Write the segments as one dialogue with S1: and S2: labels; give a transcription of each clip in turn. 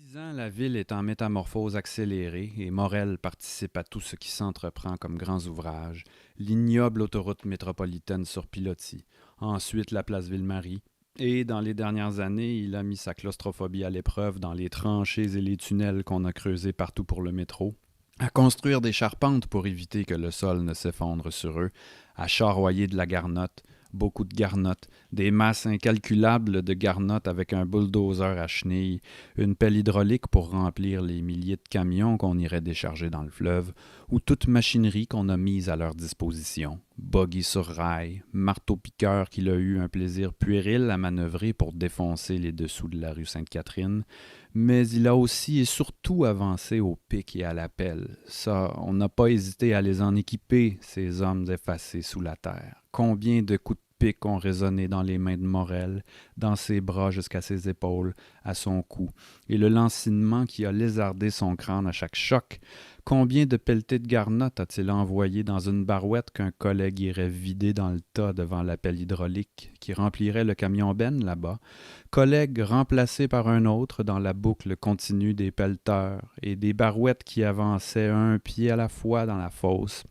S1: 10 ans, la ville est en métamorphose accélérée et Morel participe à tout ce qui s'entreprend comme grands ouvrages. L'ignoble autoroute métropolitaine sur pilotis, ensuite la place Ville-Marie, et dans les dernières années, il a mis sa claustrophobie à l'épreuve dans les tranchées et les tunnels qu'on a creusés partout pour le métro, à construire des charpentes pour éviter que le sol ne s'effondre sur eux, à charroyer de la garnotte, beaucoup de garnottes, des masses incalculables de garnottes avec un bulldozer à chenilles, une pelle hydraulique pour remplir les milliers de camions qu'on irait décharger dans le fleuve, ou toute machinerie qu'on a mise à leur disposition. Buggy sur rail, marteau-piqueur qu'il a eu un plaisir puéril à manœuvrer pour défoncer les dessous de la rue Sainte-Catherine, mais il a aussi et surtout avancé au pic et à la pelle. Ça, on n'a pas hésité à les en équiper, ces hommes effacés sous la terre. Combien de coups de pic ont résonné dans les mains de Morel, dans ses bras jusqu'à ses épaules, à son cou, et le lancinnement qui a lézardé son crâne à chaque choc. Combien de pelletés de garnottes a-t-il envoyé dans une barouette qu'un collègue irait vider dans le tas devant la pelle hydraulique qui remplirait le camion Ben là-bas, collègue remplacé par un autre dans la boucle continue des pelleteurs et des barouettes qui avançaient un pied à la fois dans la fosse.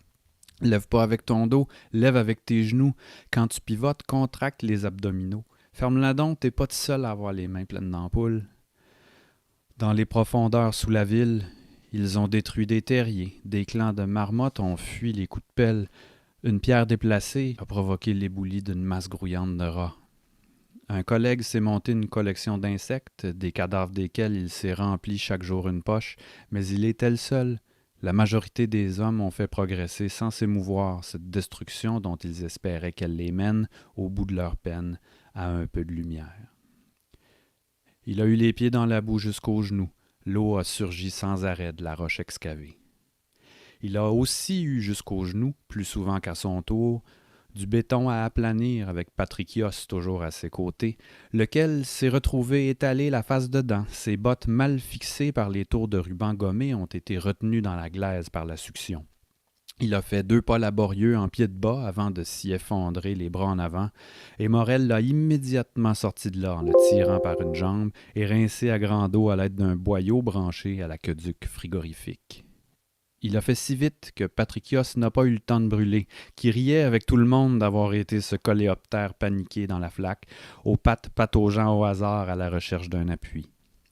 S1: Lève pas avec ton dos, lève avec tes genoux. Quand tu pivotes, contracte les abdominaux. Ferme-la donc, t'es pas tout seul à avoir les mains pleines d'ampoules. Dans les profondeurs sous la ville, ils ont détruit des terriers, des clans de marmottes ont fui les coups de pelle. Une pierre déplacée a provoqué l'éboulis d'une masse grouillante de rats. Un collègue s'est monté une collection d'insectes, des cadavres desquels il s'est rempli chaque jour une poche, mais il était le seul. La majorité des hommes ont fait progresser sans s'émouvoir cette destruction dont ils espéraient qu'elle les mène, au bout de leur peine, à un peu de lumière. Il a eu les pieds dans la boue jusqu'aux genoux. L'eau a surgi sans arrêt de la roche excavée. Il a aussi eu jusqu'aux genoux, plus souvent qu'à son tour, du béton à aplanir avec Patricios toujours à ses côtés, lequel s'est retrouvé étalé la face dedans. Ses bottes mal fixées par les tours de ruban gommés ont été retenues dans la glaise par la succion. Il a fait 2 pas laborieux en pied de bas avant de s'y effondrer les bras en avant, et Morel l'a immédiatement sorti de là en le tirant par une jambe et rincé à grande eau à l'aide d'un boyau branché à l'aqueduc frigorifique. Il a fait si vite que Patricios n'a pas eu le temps de brûler, qui riait avec tout le monde d'avoir été ce coléoptère paniqué dans la flaque, aux pattes pataugeant au hasard à la recherche d'un appui.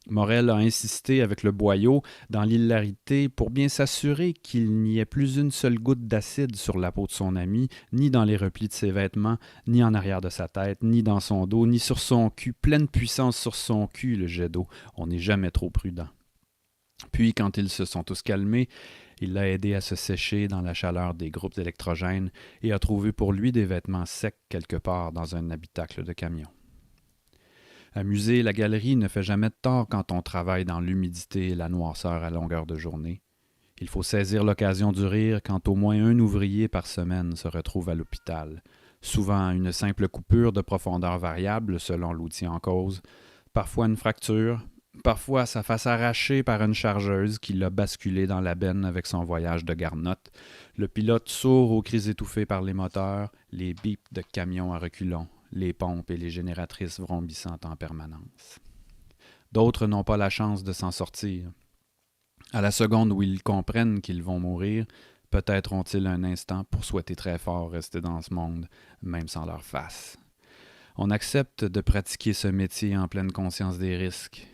S1: Morel a insisté avec le boyau dans l'hilarité pour bien s'assurer qu'il n'y ait plus une seule goutte d'acide sur la peau de son ami, ni dans les replis de ses vêtements, ni en arrière de sa tête, ni dans son dos, ni sur son cul. Pleine puissance sur son cul, le jet d'eau. On n'est jamais trop prudent. Puis, quand ils se sont tous calmés, il l'a aidé à se sécher dans la chaleur des groupes électrogènes et a trouvé pour lui des vêtements secs quelque part dans un habitacle de camion. Amuser la galerie ne fait jamais de tort quand on travaille dans l'humidité et la noirceur à longueur de journée. Il faut saisir l'occasion du rire quand au moins un ouvrier par semaine se retrouve à l'hôpital. Souvent une simple coupure de profondeur variable selon l'outil en cause, parfois une fracture, parfois sa face arrachée par une chargeuse qui l'a basculé dans la benne avec son voyage de garnotte, le pilote sourd aux cris étouffés par les moteurs, les bips de camions à reculons, les pompes et les génératrices vrombissantes en permanence. D'autres n'ont pas la chance de s'en sortir. À la seconde où ils comprennent qu'ils vont mourir, peut-être ont-ils un instant pour souhaiter très fort rester dans ce monde, même sans leur face. On accepte de pratiquer ce métier en pleine conscience des risques.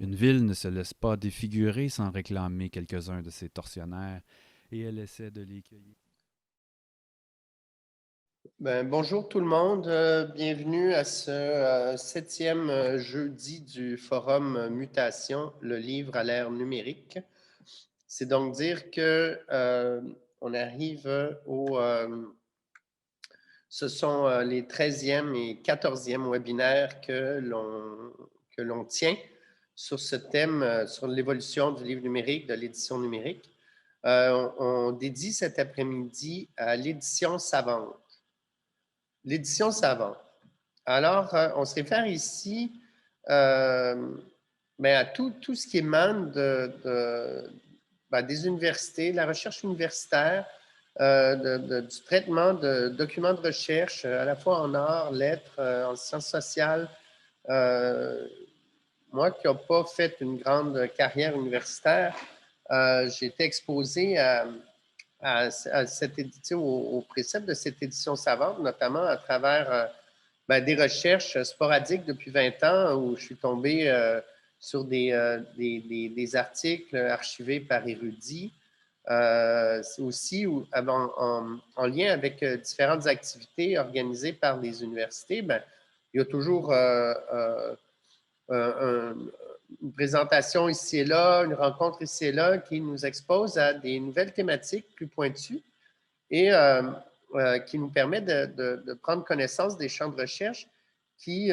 S1: Une ville ne se laisse pas défigurer sans réclamer quelques-uns de ses tortionnaires, et elle essaie de les cueillir.
S2: Bonjour tout le monde, bienvenue à ce septième jeudi du forum Mutation, le livre à l'ère numérique. C'est donc dire que on arrive ce sont les 13e et 14e webinaires que l'on tient sur ce thème, sur l'évolution du livre numérique, de l'édition numérique. On dédie cet après-midi à l'édition savante. L'édition savante. Alors, on se réfère ici à tout ce qui émane des universités, la recherche universitaire, du traitement de documents de recherche, à la fois en arts, lettres, en sciences sociales, moi qui n'ai pas fait une grande carrière universitaire, j'ai été exposé à cette édition, au précepte de cette édition savante, notamment à travers des recherches sporadiques depuis 20 ans où je suis tombé sur des articles archivés par érudits, aussi en lien avec différentes activités organisées par les universités. Il y a toujours un, une présentation ici et là, une rencontre ici et là qui nous expose à des nouvelles thématiques plus pointues et qui nous permet de prendre connaissance des champs de recherche qui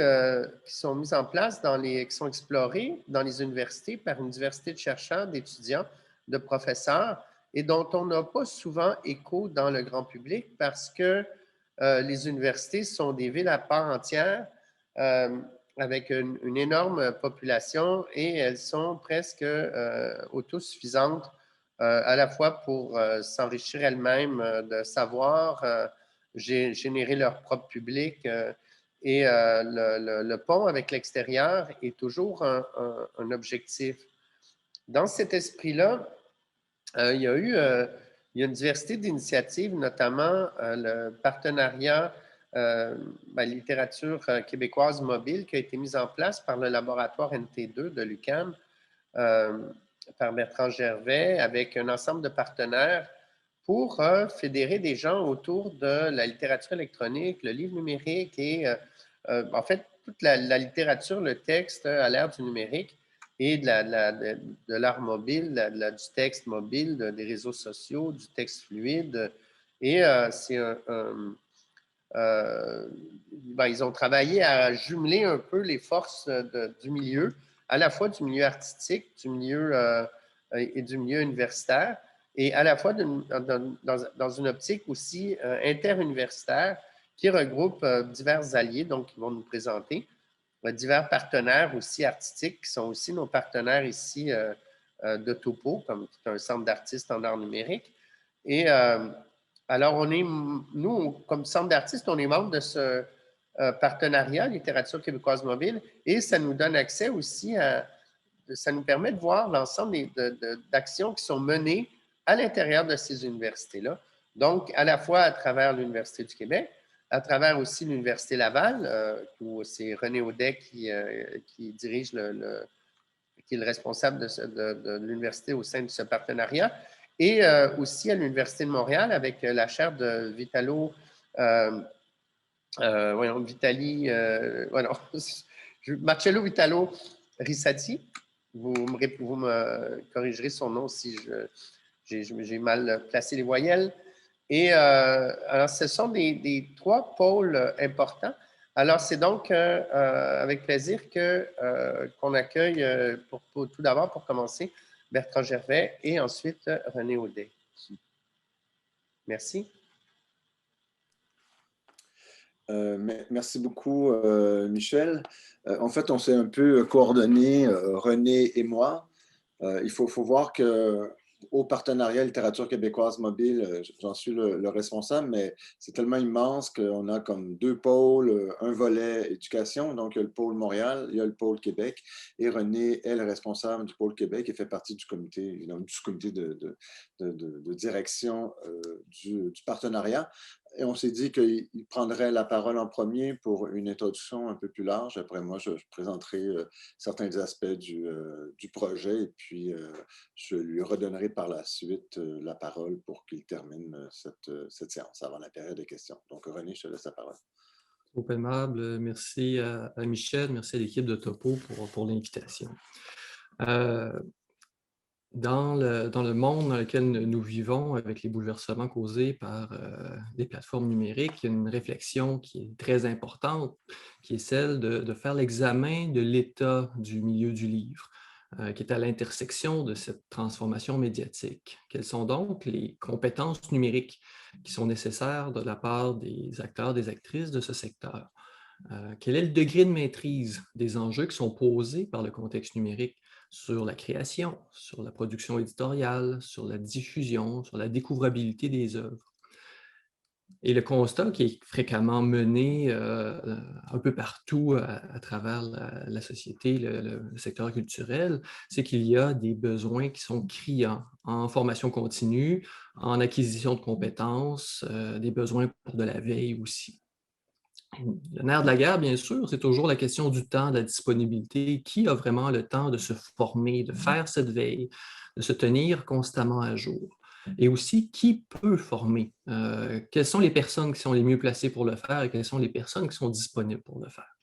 S2: sont mis en place qui sont explorés dans les universités par une diversité de chercheurs, d'étudiants, de professeurs et dont on n'a pas souvent écho dans le grand public parce que les universités sont des villes à part entière avec une énorme population et elles sont presque autosuffisantes à la fois pour s'enrichir elles-mêmes de savoir, générer leur propre public et le pont avec l'extérieur est toujours un objectif. Dans cet esprit-là, il y a eu une diversité d'initiatives, notamment le partenariat littérature québécoise mobile qui a été mis en place par le laboratoire NT2 de l'UQAM, par Bertrand Gervais, avec un ensemble de partenaires pour fédérer des gens autour de la littérature électronique, le livre numérique et en fait toute la littérature, le texte à l'ère du numérique et de l'art mobile, du texte mobile, des réseaux sociaux, du texte fluide. Et ils ont travaillé à jumeler un peu les forces du milieu, à la fois du milieu artistique, du milieu et du milieu universitaire, et à la fois dans une optique aussi interuniversitaire qui regroupe divers alliés, donc qui vont nous présenter divers partenaires aussi artistiques qui sont aussi nos partenaires ici de Topo, comme un centre d'artistes en art numérique. Et alors, nous, comme centre d'artistes, on est membre de ce partenariat Littérature québécoise mobile et ça nous donne accès aussi ça nous permet de voir l'ensemble d'actions qui sont menées à l'intérieur de ces universités-là. Donc, à la fois à travers l'Université du Québec, à travers aussi l'Université Laval, où c'est René Audet qui dirige qui est le responsable de l'université au sein de ce partenariat, et aussi à l'Université de Montréal avec la chaire de Vitalo, Vitali, Marcello Vitalo Rissati. Vous me corrigerez son nom si j'ai mal placé les voyelles. Et alors, ce sont des trois pôles importants. Alors, c'est donc avec plaisir qu'on accueille, tout d'abord, pour commencer, Bertrand Gervais et ensuite René Audet. Merci.
S3: Merci beaucoup, Michel. En fait, on s'est un peu coordonné, René et moi. Il faut voir que au partenariat littérature québécoise mobile, j'en suis le responsable, mais c'est tellement immense qu'on a comme deux pôles, un volet éducation, donc il y a le pôle Montréal, il y a le pôle Québec, et René est le responsable du pôle Québec et fait partie du comité, évidemment, du comité de direction du partenariat. Et on s'est dit qu'il prendrait la parole en premier pour une introduction un peu plus large. Après moi, je présenterai certains aspects du projet et puis je lui redonnerai par la suite la parole pour qu'il termine cette séance avant la période de questions. Donc, René, je te laisse la parole.
S4: Trop aimable. Merci à Michel, merci à l'équipe de Topo pour l'invitation. Dans le monde dans lequel nous vivons, avec les bouleversements causés par les plateformes numériques, il y a une réflexion qui est très importante, qui est celle de faire l'examen de l'état du milieu du livre, qui est à l'intersection de cette transformation médiatique. Quelles sont donc les compétences numériques qui sont nécessaires de la part des acteurs, des actrices de ce secteur? Quel est le degré de maîtrise des enjeux qui sont posés par le contexte numérique sur la création, sur la production éditoriale, sur la diffusion, sur la découvrabilité des œuvres? Et le constat qui est fréquemment mené un peu partout à travers la société, le secteur culturel, c'est qu'il y a des besoins qui sont criants en formation continue, en acquisition de compétences, des besoins pour de la veille aussi. Le nerf de la guerre, bien sûr, c'est toujours la question du temps, de la disponibilité. Qui a vraiment le temps de se former, de faire cette veille, de se tenir constamment à jour? Et aussi, qui peut former? Quelles sont les personnes qui sont les mieux placées pour le faire et quelles sont les personnes qui sont disponibles pour le faire?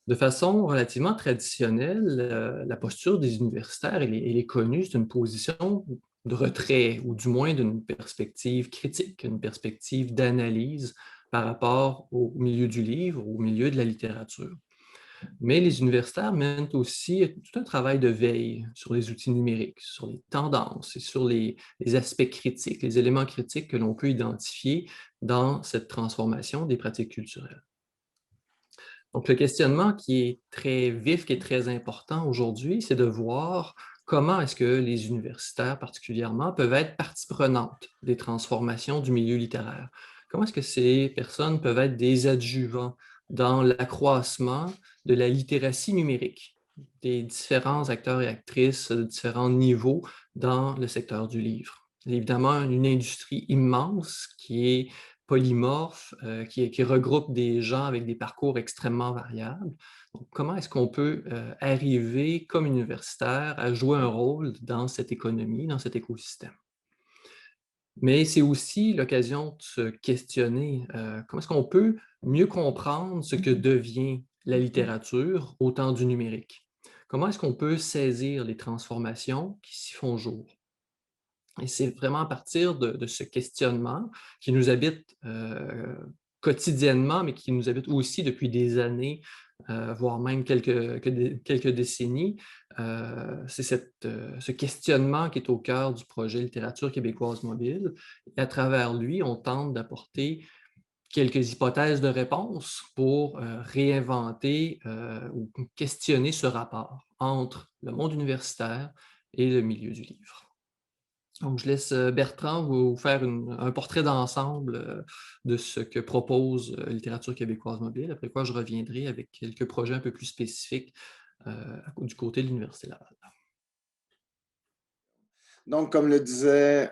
S4: De façon relativement traditionnelle, la posture des universitaires, elle est connue, c'est une position de retrait ou du moins d'une perspective critique, une perspective d'analyse par rapport au milieu du livre, au milieu de la littérature. Mais les universitaires mènent aussi tout un travail de veille sur les outils numériques, sur les tendances et sur les aspects critiques, les éléments critiques que l'on peut identifier dans cette transformation des pratiques culturelles. Donc, le questionnement qui est très vif, qui est très important aujourd'hui, c'est de voir comment est-ce que les universitaires particulièrement peuvent être partie prenante des transformations du milieu littéraire. Comment est-ce que ces personnes peuvent être des adjuvants dans l'accroissement de la littératie numérique des différents acteurs et actrices de différents niveaux dans le secteur du livre. C'est évidemment une industrie immense qui est polymorphe, qui regroupe des gens avec des parcours extrêmement variables. Donc, comment est-ce qu'on peut arriver, comme universitaire, à jouer un rôle dans cette économie, dans cet écosystème? Mais c'est aussi l'occasion de se questionner comment est-ce qu'on peut mieux comprendre ce que devient la littérature au temps du numérique? Comment est-ce qu'on peut saisir les transformations qui s'y font jour? Et c'est vraiment à partir de ce questionnement qui nous habite quotidiennement, mais qui nous habite aussi depuis des années, voire même quelques décennies. C'est ce questionnement qui est au cœur du projet Littérature québécoise mobile. Et à travers lui, on tente d'apporter quelques hypothèses de réponse pour réinventer ou questionner ce rapport entre le monde universitaire et le milieu du livre. Donc, je laisse Bertrand vous faire un portrait d'ensemble de ce que propose Littérature québécoise mobile, après quoi je reviendrai avec quelques projets un peu plus spécifiques du côté de l'Université Laval.
S3: Donc, comme le disait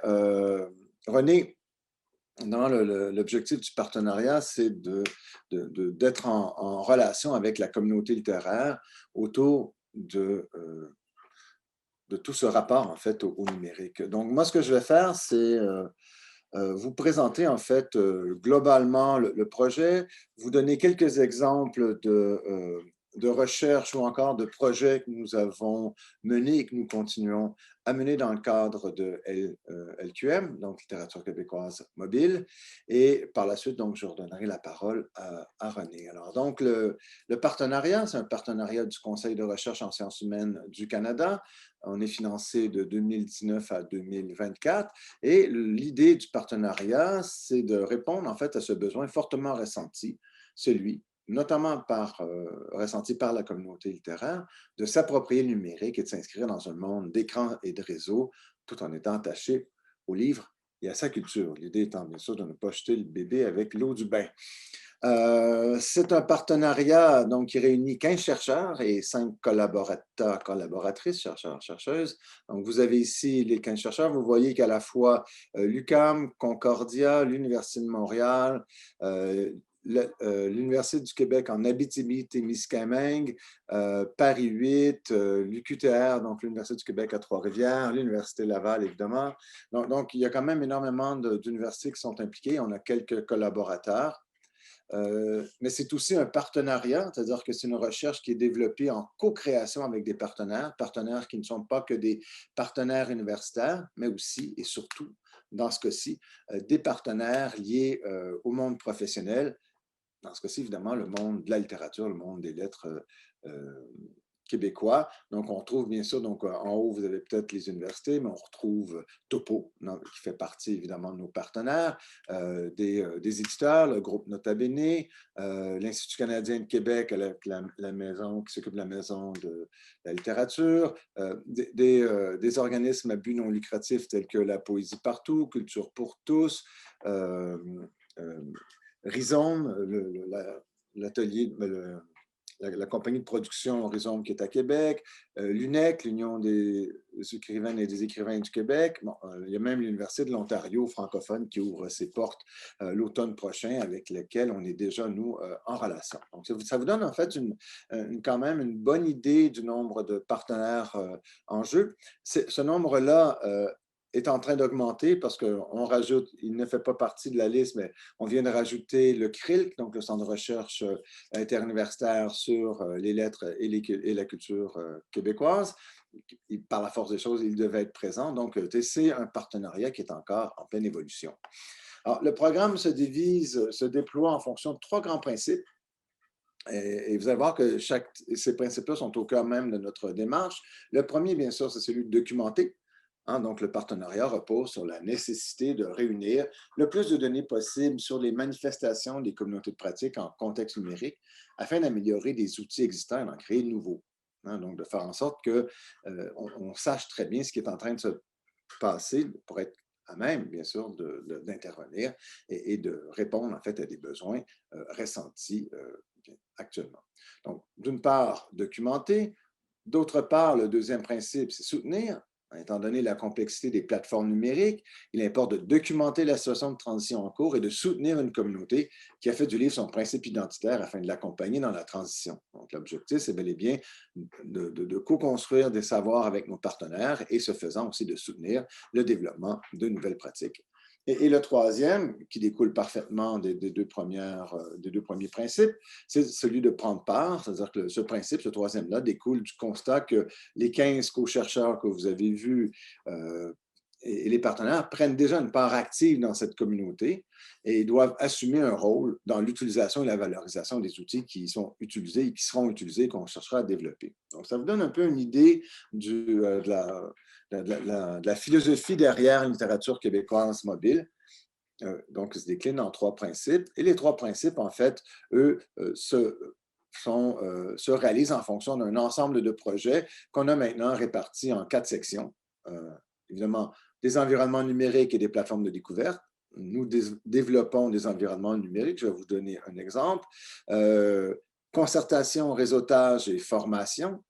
S3: René, l'objectif du partenariat, c'est d'être en relation avec la communauté littéraire autour de tout ce rapport, en fait, au numérique. Donc, moi, ce que je vais faire, c'est vous présenter, en fait, globalement le projet, vous donner quelques exemples de recherche ou encore de projets que nous avons menés et que nous continuons à mener dans le cadre de LQM, donc Littérature québécoise mobile. Et par la suite, donc, je redonnerai la parole à René. Alors, donc, le partenariat, c'est un partenariat du Conseil de recherche en sciences humaines du Canada. On est financé de 2019 à 2024. Et l'idée du partenariat, c'est de répondre en fait à ce besoin fortement ressenti, celui notamment ressenti par la communauté littéraire, de s'approprier le numérique et de s'inscrire dans un monde d'écran et de réseaux tout en étant attaché au livre et à sa culture. L'idée étant bien sûr de ne pas jeter le bébé avec l'eau du bain. C'est un partenariat donc, qui réunit 15 chercheurs et 5 collaborateurs, collaboratrices, chercheurs, chercheuses. Donc, vous avez ici les 15 chercheurs. Vous voyez qu'à la fois l'UQAM, Concordia, l'Université de Montréal, l'Université du Québec en Abitibi-Témiscamingue, Paris 8, l'UQTR, donc l'Université du Québec à Trois-Rivières, l'Université Laval, évidemment. Donc, il y a quand même énormément d'universités qui sont impliquées. On a quelques collaborateurs. Mais c'est aussi un partenariat, c'est-à-dire que c'est une recherche qui est développée en co-création avec des partenaires qui ne sont pas que des partenaires universitaires, mais aussi et surtout, dans ce cas-ci, des partenaires liés au monde professionnel, dans ce cas-ci, évidemment, le monde de la littérature, le monde des lettres québécois. Donc, on retrouve bien sûr, donc, en haut, vous avez peut-être les universités, mais on retrouve Topo, qui fait partie évidemment de nos partenaires, des éditeurs, le groupe Nota Bene, l'Institut canadien de Québec avec la maison qui s'occupe de la maison de la littérature, des organismes à but non lucratif tels que La Poésie Partout, Culture pour tous, Rhizome, l'atelier, la compagnie de production Rhizome qui est à Québec, l'UNEC, l'Union des écrivaines et des écrivains du Québec. Bon, il y a même l'Université de l'Ontario francophone qui ouvre ses portes l'automne prochain, avec lesquels on est déjà, nous, en relation. Donc, ça vous donne en fait quand même une bonne idée du nombre de partenaires en jeu. Ce nombre-là est en train d'augmenter parce qu'on rajoute, il ne fait pas partie de la liste, mais on vient de rajouter le CRILC, donc le Centre de recherche interuniversitaire sur les lettres et la culture québécoise. Par la force des choses, il devait être présent. Donc, c'est un partenariat qui est encore en pleine évolution. Alors, le programme se déploie en fonction de 3 grands principes. Et vous allez voir que ces principes-là sont au cœur même de notre démarche. Le premier, bien sûr, c'est celui de documenter. Donc, le partenariat repose sur la nécessité de réunir le plus de données possible sur les manifestations des communautés de pratique en contexte numérique afin d'améliorer des outils existants et d'en créer de nouveaux. Donc, de faire en sorte qu'on sache très bien ce qui est en train de se passer pour être à même, bien sûr, d'intervenir et de répondre, en fait, à des besoins ressentis actuellement. Donc, d'une part, documenter. D'autre part, le deuxième principe, c'est soutenir. Étant donné la complexité des plateformes numériques, il importe de documenter la situation de transition en cours et de soutenir une communauté qui a fait du livre son principe identitaire afin de l'accompagner dans la transition. Donc, l'objectif, c'est bel et bien de co-construire des savoirs avec nos partenaires et, ce faisant, aussi de soutenir le développement de nouvelles pratiques. Et le troisième, qui découle parfaitement des deux premiers principes, c'est celui de prendre part, c'est-à-dire que ce principe, ce troisième-là, découle du constat que les 15 co-chercheurs que vous avez vus et les partenaires prennent déjà une part active dans cette communauté et doivent assumer un rôle dans l'utilisation et la valorisation des outils qui sont utilisés et qui seront utilisés, qu'on cherchera à développer. Donc, ça vous donne un peu une idée de la philosophie derrière une littérature québécoise mobile. Donc, ils se déclinent en 3 principes. Et les 3 principes, en fait, eux, se réalisent en fonction d'un ensemble de projets qu'on a maintenant répartis en 4 sections. Évidemment, des environnements numériques et des plateformes de découverte. Nous développons des environnements numériques. Je vais vous donner un exemple. Concertation, réseautage et formation.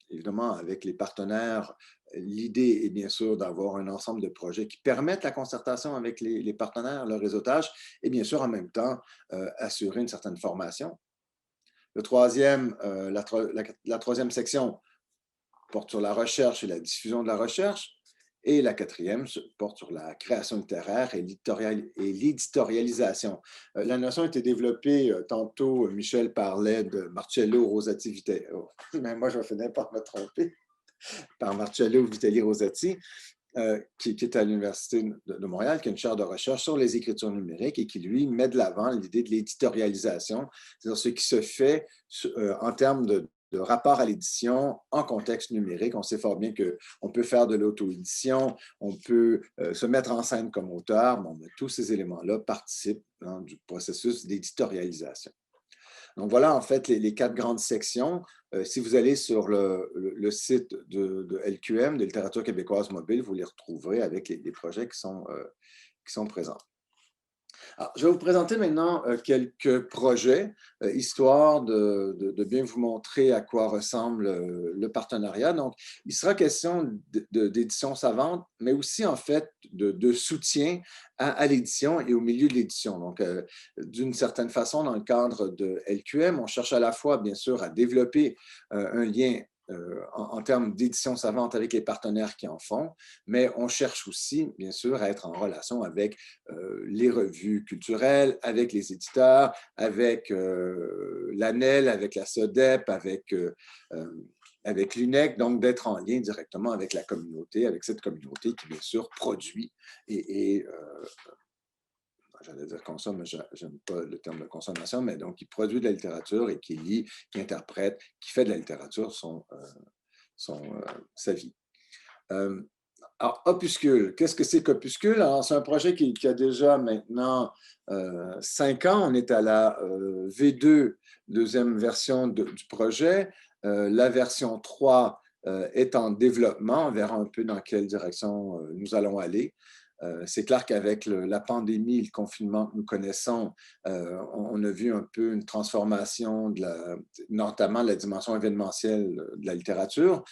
S3: Évidemment, avec les partenaires, l'idée est bien sûr d'avoir un ensemble de projets qui permettent la concertation avec les partenaires, le réseautage, et bien sûr, en même temps, assurer une certaine formation. La troisième section porte sur la recherche et la diffusion de la recherche. Et la 4e porte sur la création littéraire et l'éditorialisation. La notion a été développée, tantôt Michel parlait de Marcello Rosati Vitelli, mais moi je vais finir par me tromper, par Marcello Vitelli Rosati, qui est à l'Université de Montréal, qui a une chaire de recherche sur les écritures numériques et qui, lui, met de l'avant l'idée de l'éditorialisation, c'est-à-dire ce qui se fait en termes de rapport à l'édition en contexte numérique. On sait fort bien qu'on peut faire de l'auto-édition, on peut se mettre en scène comme auteur, mais tous ces éléments-là participent du processus d'éditorialisation. Donc, voilà en fait les 4 grandes sections. Si vous allez sur le site de LQM, de Littérature québécoise mobile, vous les retrouverez avec les projets qui sont présents. Alors, je vais vous présenter maintenant quelques projets, histoire de bien vous montrer à quoi ressemble le partenariat. Donc, il sera question d'édition savante, mais aussi en fait de soutien à l'édition et au milieu de l'édition. Donc, d'une certaine façon, dans le cadre de LQM, on cherche à la fois, bien sûr, à développer un lien en termes d'édition savante avec les partenaires qui en font, mais on cherche aussi, bien sûr, à être en relation avec les revues culturelles, avec les éditeurs, avec l'ANEL, avec la SODEP, avec l'UNEC, donc d'être en lien directement avec la communauté, avec cette communauté qui, bien sûr, produit j'allais dire consomme, mais je n'aime pas le terme de consommation, mais donc qui produit de la littérature et qui lit, qui interprète, qui fait de la littérature sa vie. Alors, Opuscule, qu'est-ce que c'est qu'Opuscule? Alors, c'est un projet qui a déjà maintenant 5 ans. On est à la V2, deuxième version du projet. La version 3 est en développement. On verra un peu dans quelle direction nous allons aller. C'est clair qu'avec la pandémie, le confinement que nous connaissons, on a vu un peu une transformation, notamment de la dimension événementielle de la littérature.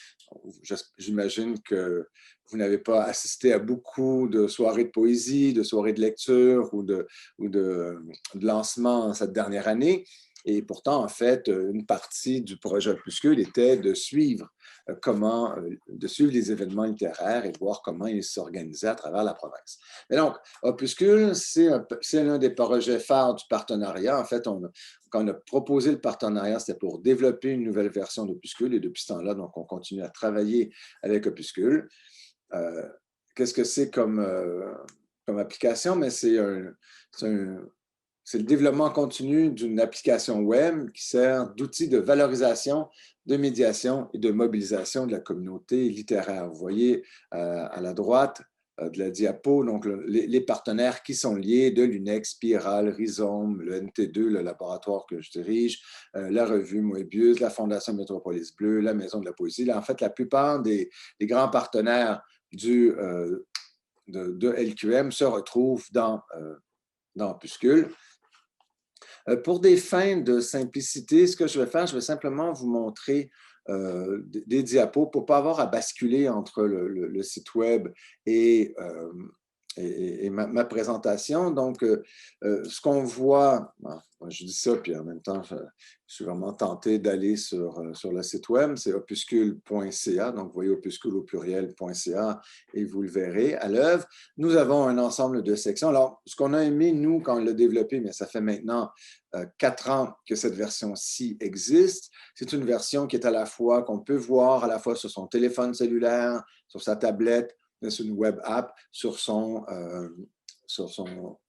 S3: J'imagine que vous n'avez pas assisté à beaucoup de soirées de poésie, de soirées de lecture ou de lancement cette dernière année. Et pourtant, en fait, une partie du projet Opuscule était de suivre les événements littéraires et de voir comment ils s'organisaient à travers la province. Et donc, Opuscule, c'est l'un des projets phares du partenariat. En fait, quand on a proposé le partenariat, c'était pour développer une nouvelle version d'Opuscule et depuis ce temps-là, donc, on continue à travailler avec Opuscule. Qu'est-ce que c'est comme application? Mais c'est le développement continu d'une application web qui sert d'outil de valorisation, de médiation et de mobilisation de la communauté littéraire. Vous voyez à la droite de la diapo, donc les partenaires qui sont liés de l'UNEC, Spiral, Rhizome, le NT2, le laboratoire que je dirige, la revue Moebius, la Fondation Métropolis Bleue, la Maison de la Poésie. Là, en fait, la plupart des grands partenaires de LQM se retrouvent dans Opuscule. Pour des fins de simplicité, ce que je vais faire, je vais simplement vous montrer des diapos pour ne pas avoir à basculer entre le site web et ma présentation. Donc, ce qu'on voit, je dis ça, puis en même temps, je suis vraiment tenté d'aller sur le site web, c'est opuscule.ca. Donc, vous voyez opuscule au pluriel.ca et vous le verrez à l'œuvre. Nous avons un ensemble de sections. Alors, ce qu'on a aimé, nous, quand on l'a développé, mais ça fait maintenant 4 ans que cette version-ci existe. C'est une version qui est à la fois, qu'on peut voir à la fois sur son téléphone cellulaire, sur sa tablette, sur une web app, sur son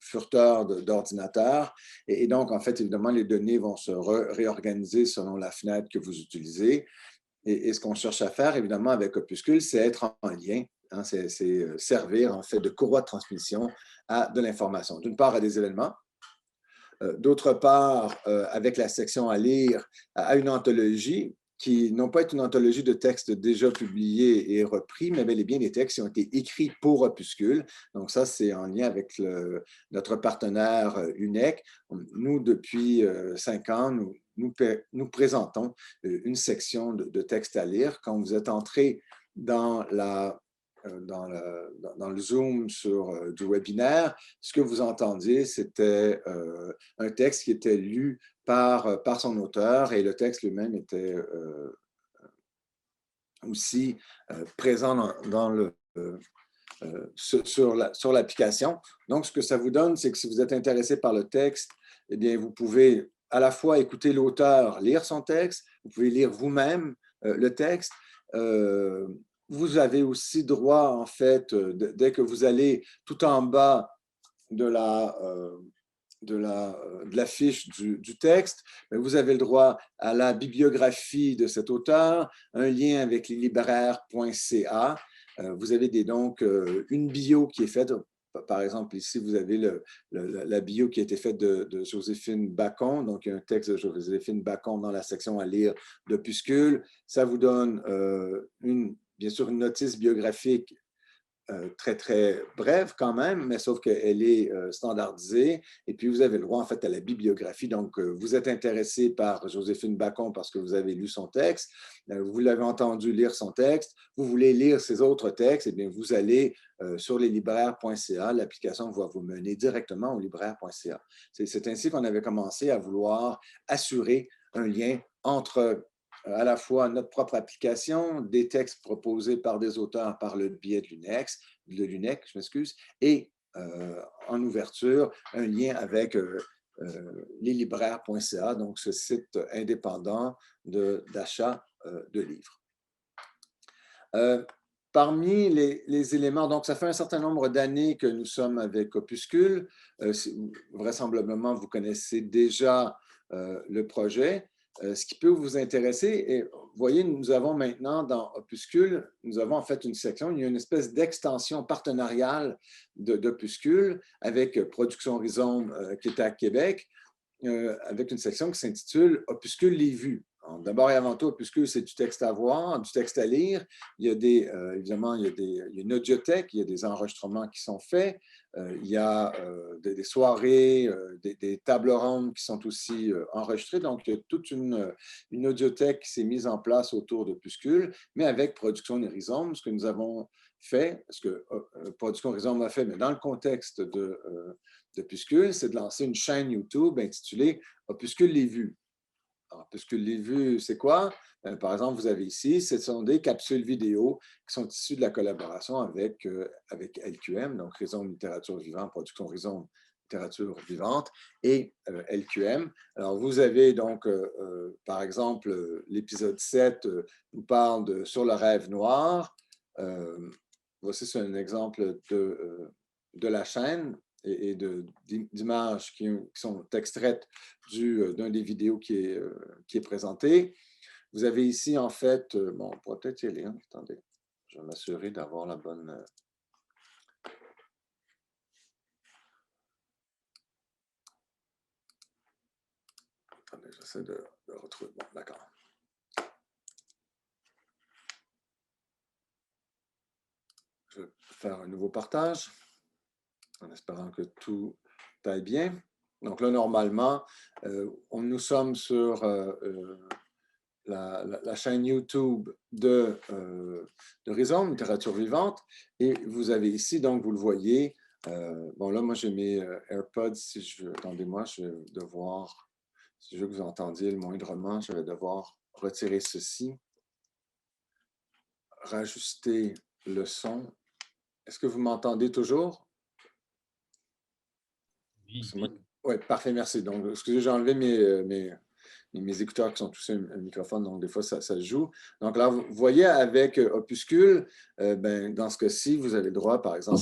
S3: furteur d'ordinateur. Et donc, en fait, évidemment, les données vont se réorganiser selon la fenêtre que vous utilisez. Et ce qu'on cherche à faire, évidemment, avec Opuscule, c'est être en lien, hein, c'est servir, en fait, de courroie de transmission à de l'information. D'une part, à des événements, d'autre part, avec la section à lire, à une anthologie qui non pas être une anthologie de textes déjà publiés et repris, mais bel et bien des textes qui ont été écrits pour Opuscule. Donc ça, c'est en lien avec notre partenaire UNEC. Nous, depuis 5 ans, nous présentons une section de textes à lire. Quand vous êtes entré dans le Zoom du webinaire, ce que vous entendiez, c'était un texte qui était lu par son auteur et le texte lui-même était aussi présent sur l'application. Donc, ce que ça vous donne, c'est que si vous êtes intéressé par le texte, eh bien, vous pouvez à la fois écouter l'auteur lire son texte, vous pouvez lire vous-même le texte. Vous avez aussi droit, en fait, dès que vous allez tout en bas de la fiche du texte, vous avez le droit à la bibliographie de cet auteur, un lien avec leslibraires.ca. Vous avez donc une bio qui est faite. Par exemple, ici, vous avez la bio qui a été faite de Joséphine Bacon. Donc, il y a un texte de Joséphine Bacon dans la section à lire d'Opuscule. Ça vous donne bien sûr une notice biographique très, très brève quand même, mais sauf qu'elle est standardisée. Et puis, vous avez le droit, en fait, à la bibliographie. Donc, vous êtes intéressé par Joséphine Bacon parce que vous avez lu son texte, vous l'avez entendu lire son texte, vous voulez lire ses autres textes, eh bien, vous allez sur leslibraires.ca. L'application va vous mener directement au libraire.ca. C'est ainsi qu'on avait commencé à vouloir assurer un lien entre à la fois notre propre application, des textes proposés par des auteurs par le biais de l'UNEC, et en ouverture, un lien avec leslibraires.ca, donc ce site indépendant d'achat de livres. Parmi les éléments, donc ça fait un certain nombre d'années que nous sommes avec Opuscule. Vraisemblablement, vous connaissez déjà le projet. Ce qui peut vous intéresser, et vous voyez, nous avons maintenant dans Opuscule, nous avons en fait une section, il y a une espèce d'extension partenariale d'Opuscule avec Production Rhizome qui est à Québec, avec une section qui s'intitule Opuscule les vues. D'abord et avant tout, Opuscule, c'est du texte à voir, du texte à lire. Il y a évidemment, il y a une audiothèque, il y a des enregistrements qui sont faits, il y a des soirées, des tables rondes qui sont aussi enregistrées. Donc, il y a toute une audiothèque qui s'est mise en place autour d'Opuscule, mais avec Production des Rhizomes, ce que nous avons fait, ce que Production Rhizome a fait, mais dans le contexte d'Opuscule, c'est de lancer une chaîne YouTube intitulée Opuscule les vues. Alors, Opuscule les vues, c'est quoi? Par exemple, vous avez ici, ce sont des capsules vidéo qui sont issues de la collaboration avec LQM, donc Rhizome Littérature Vivante, Production Rhizome Littérature Vivante, et LQM. Alors, vous avez donc, par exemple, l'épisode 7 nous parle de Sur le rêve noir. Voici un exemple de la chaîne et d'images qui sont extraites d'un des vidéos qui est présenté. Vous avez ici, en fait, bon, on pourrait peut-être y aller. Hein? Attendez, je vais m'assurer d'avoir la bonne... Attendez, j'essaie de retrouver. Bon, d'accord. Je vais faire un nouveau partage en espérant que tout aille bien. Donc là, normalement, nous sommes sur la chaîne YouTube de Rhizome, Littérature Vivante, et vous avez ici, donc vous le voyez, bon là, moi j'ai mes AirPods, attendez-moi, je vais devoir, si je veux que vous entendiez le moindrement, je vais devoir retirer ceci, rajuster le son. Est-ce que vous m'entendez toujours?
S5: Oui.
S3: Oui, parfait, merci. Donc, excusez, j'ai enlevé mes écouteurs qui sont tous un microphone, donc des fois, ça se joue. Donc là, vous voyez, avec Opuscule, dans ce cas-ci, vous avez le droit, par exemple...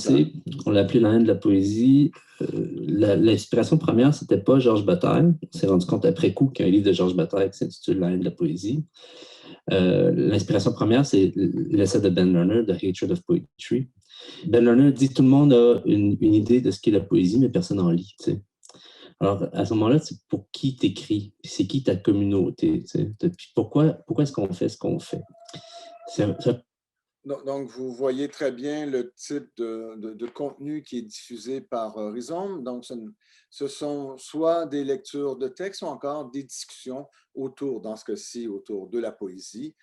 S5: On l'a appelé la haine de la poésie. L'inspiration première, c'était pas Georges Bataille. On s'est rendu compte après coup qu'il y a un livre de Georges Bataille qui s'intitule La haine de la poésie. L'inspiration première, c'est l'essai de Ben Lerner, The Hatred of Poetry. Ben Lerner dit que tout le monde a une idée de ce qu'est la poésie, mais personne n'en lit. Tu sais. Alors, à ce moment-là, c'est pour qui t'écris? C'est qui ta communauté? Tu sais? Puis pourquoi est-ce qu'on fait ce qu'on fait?
S3: Donc, vous voyez très bien le type de contenu qui est diffusé par Rhizome. Donc, ce sont soit des lectures de textes ou encore des discussions autour, dans ce cas-ci, autour de la poésie.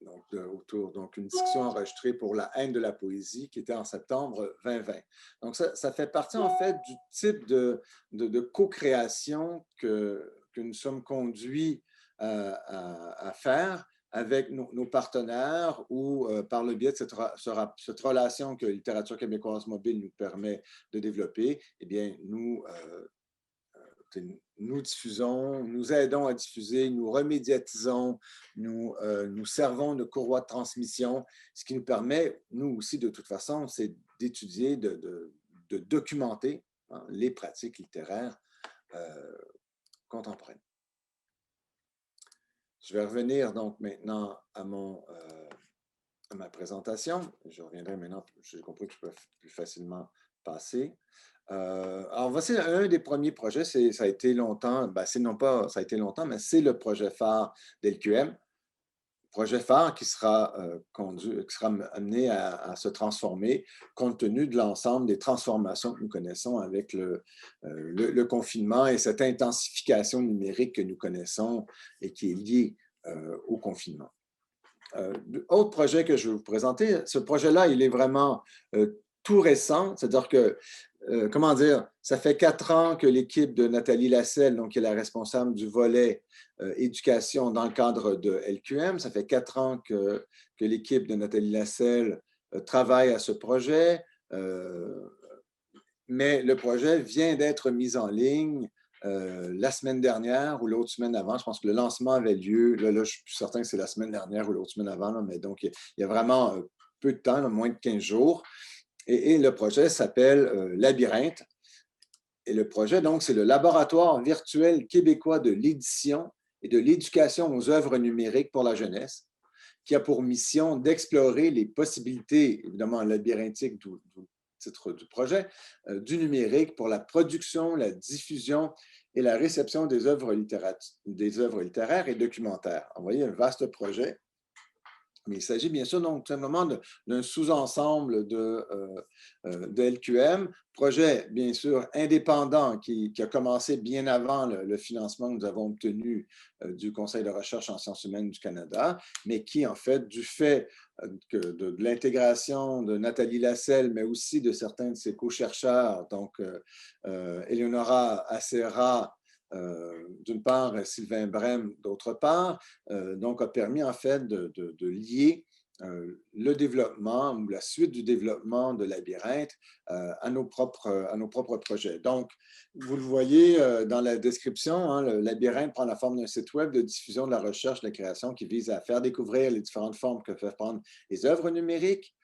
S3: Donc, une discussion enregistrée pour la haine de la poésie qui était en septembre 2020. Donc, ça fait partie en fait du type de co-création que nous sommes conduits à faire avec nos partenaires ou par le biais de cette relation que Littérature québécoise mobile nous permet de développer, eh bien, nous diffusons, nous aidons à diffuser, nous remédiatisons, nous servons de courroie de transmission, ce qui nous permet, nous aussi, de toute façon, c'est d'étudier, de documenter les pratiques littéraires contemporaines. Je vais revenir donc maintenant à ma présentation. Je reviendrai maintenant, j'ai compris que je peux plus facilement passer. Alors, voici un des premiers projets. Ça a été longtemps, ça a été longtemps, mais c'est le projet phare d'LQM. Projet phare qui sera amené à se transformer compte tenu de l'ensemble des transformations que nous connaissons avec le confinement et cette intensification numérique que nous connaissons et qui est liée au confinement. Autre projet que je vais vous présenter, ce projet-là, il est vraiment tout récent, c'est-à-dire que comment dire, ça fait 4 ans que l'équipe de Nathalie Lasselle, donc qui est la responsable du volet éducation dans le cadre de LQM, ça fait 4 ans que l'équipe de Nathalie Lasselle travaille à ce projet, mais le projet vient d'être mis en ligne la semaine dernière ou l'autre semaine avant. Je pense que le lancement avait lieu, là je suis certain que c'est la semaine dernière ou l'autre semaine avant, là, mais donc il y a vraiment peu de temps, là, moins de 15 jours. Et le projet s'appelle Labyrinthe. Et le projet, donc, c'est le Laboratoire virtuel québécois de l'édition et de l'éducation aux œuvres numériques pour la jeunesse, qui a pour mission d'explorer les possibilités, évidemment labyrinthiques du titre du projet, du numérique pour la production, la diffusion et la réception des œuvres littéraires et documentaires. Vous voyez, un vaste projet. Mais il s'agit bien sûr donc tout simplement d'un sous-ensemble de LQM, projet bien sûr indépendant qui a commencé bien avant le financement que nous avons obtenu du Conseil de recherche en sciences humaines du Canada, mais qui en fait, du fait de l'intégration de Nathalie Lasselle, mais aussi de certains de ses co-chercheurs, donc Eleonora Acera, d'une part, Sylvain Brem, d'autre part, donc a permis en fait de lier le développement ou la suite du développement de Labyrinthe à nos propres projets. Donc, vous le voyez dans la description, hein, le Labyrinthe prend la forme d'un site web de diffusion de la recherche, de la création qui vise à faire découvrir les différentes formes que peuvent prendre les œuvres numériques,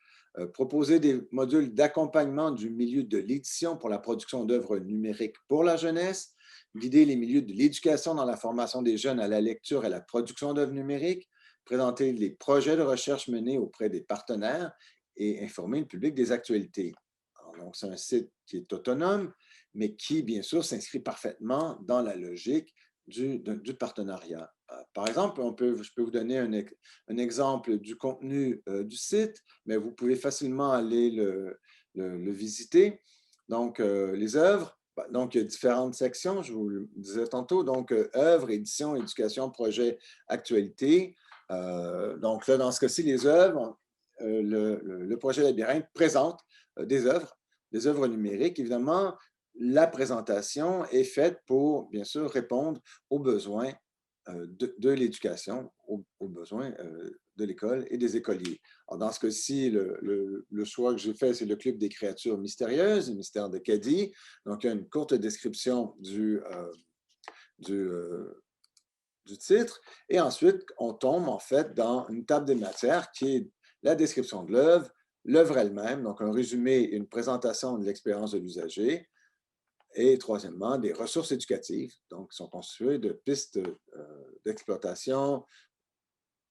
S3: proposer des modules d'accompagnement du milieu de l'édition pour la production d'œuvres numériques pour la jeunesse, guider les milieux de l'éducation dans la formation des jeunes à la lecture et à la production d'œuvres numériques, présenter les projets de recherche menés auprès des partenaires et informer le public des actualités. Alors, donc, c'est un site qui est autonome, mais qui, bien sûr, s'inscrit parfaitement dans la logique du partenariat. Par exemple, je peux vous donner un exemple du contenu du site, mais vous pouvez facilement aller le visiter. Donc, les œuvres. Donc, il y a différentes sections, je vous le disais tantôt. Donc, œuvres, édition, éducation, projet, actualité. Donc, là, dans ce cas-ci, les œuvres, le projet Labyrinthe présente des œuvres numériques. Évidemment, la présentation est faite pour, bien sûr, répondre aux besoins de l'éducation, aux besoins de l'école et des écoliers. Alors, dans ce cas-ci, le choix que j'ai fait, c'est le Club des créatures mystérieuses, le mystère de Cadie. Donc, il y a une courte description du titre. Et ensuite, on tombe en fait dans une table des matières qui est la description de l'œuvre elle-même, donc un résumé et une présentation de l'expérience de l'usager. Et troisièmement, des ressources éducatives, donc qui sont constituées de pistes d'exploitation,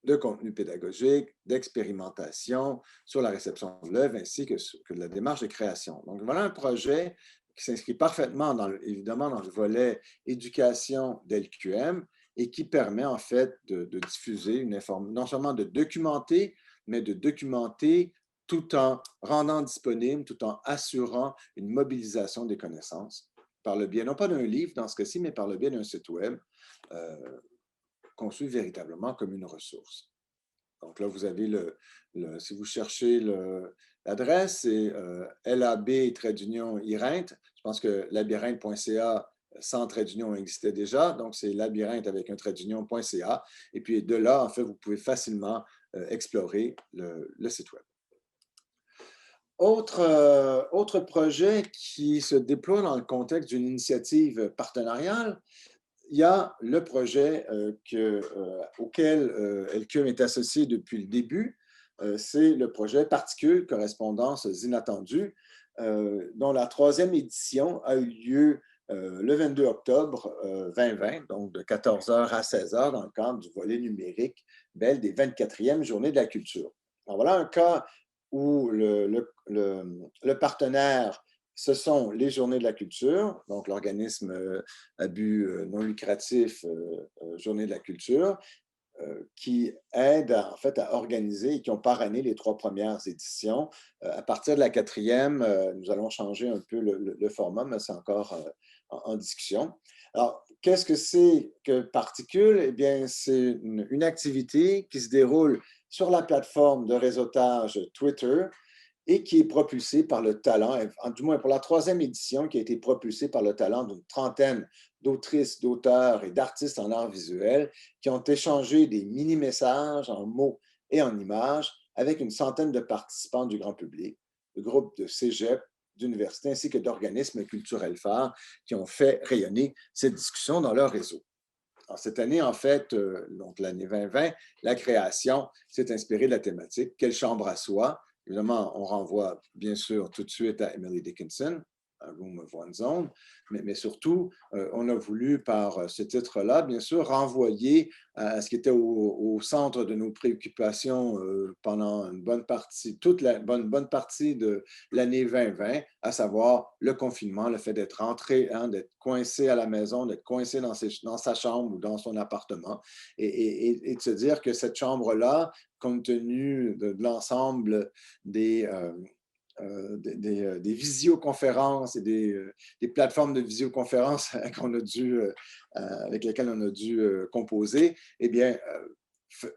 S3: de contenu pédagogique, d'expérimentation sur la réception de l'œuvre ainsi que de la démarche de création. Donc, voilà un projet qui s'inscrit parfaitement, évidemment, dans le volet éducation d'LQM et qui permet en fait de diffuser une information, non seulement de documenter, mais de documenter tout en rendant disponible, tout en assurant une mobilisation des connaissances par le biais, non pas d'un livre dans ce cas-ci, mais par le biais d'un site web conçu véritablement comme une ressource. Donc là, vous avez si vous cherchez l'adresse, c'est lab-irinthe. Je pense que labyrinthe.ca sans trait d'union existait déjà, donc c'est labyrinthe avec un trait d'union.ca. Et puis de là, en fait, vous pouvez facilement explorer le site web. Autre projet qui se déploie dans le contexte d'une initiative partenariale, il y a le projet auquel LQM est associé depuis le début. C'est le projet Particules, correspondances inattendues, dont la 3e édition a eu lieu le 22 octobre 2020, donc de 14h à 16h dans le cadre du volet numérique BEL des 24e Journées de la culture. Alors voilà un cas où le partenaire, ce sont les Journées de la culture, donc l'organisme à but non lucratif Journées de la culture, qui aident en fait à organiser et qui ont parrainé les 3 premières éditions. À partir de la 4e, nous allons changer un peu le format, mais c'est encore en discussion. Alors, qu'est-ce que c'est que Particules? Eh bien, c'est une activité qui se déroule sur la plateforme de réseautage Twitter et qui est propulsée par le talent, du moins pour la 3e édition, qui a été propulsée par le talent d'une trentaine d'autrices, d'auteurs et d'artistes en art visuel qui ont échangé des mini-messages en mots et en images avec une centaine de participants du grand public, de groupes de cégep, d'universités ainsi que d'organismes culturels phares qui ont fait rayonner cette discussion dans leur réseau. Alors, cette année, en fait, donc l'année 2020, la création s'est inspirée de la thématique « Quelle chambre à soi ?» Évidemment, on renvoie bien sûr tout de suite à Emily Dickinson, room of one's own, mais surtout, on a voulu, par ce titre-là, bien sûr, renvoyer à ce qui était au centre de nos préoccupations pendant une bonne partie, toute la bonne partie de l'année 2020, à savoir le confinement, le fait d'être rentré, hein, d'être coincé à la maison, d'être coincé dans sa chambre ou dans son appartement, et de se dire que cette chambre-là, compte tenu de l'ensemble des visioconférences et des plateformes de visioconférence avec lesquelles on a dû composer, eh bien,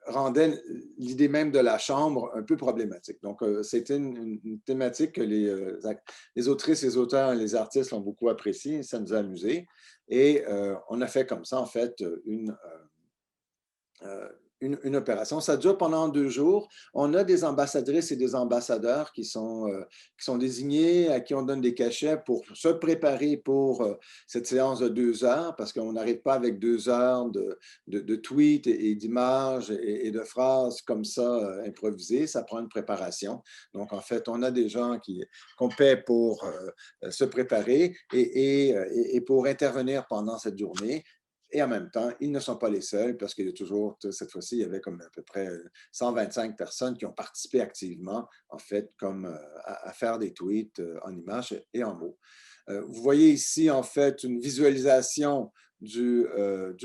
S3: rendait l'idée même de la chambre un peu problématique. Donc, c'était une thématique que les autrices, les auteurs et les artistes ont beaucoup appréciée, ça nous a amusés. Et on a fait comme ça, en fait, une opération. Ça dure pendant 2 jours. On a des ambassadrices et des ambassadeurs qui sont désignés, à qui on donne des cachets pour se préparer pour cette séance de 2 heures, parce qu'on n'arrive pas avec 2 heures de tweets et d'images et de phrases comme ça improvisées. Ça prend une préparation. Donc, en fait, on a des gens qu'on paie pour se préparer et pour intervenir pendant cette journée. Et en même temps, ils ne sont pas les seuls parce qu'il y a toujours, cette fois-ci, il y avait comme à peu près 125 personnes qui ont participé activement, en fait, comme à faire des tweets en images et en mots. Vous voyez ici, en fait, une visualisation du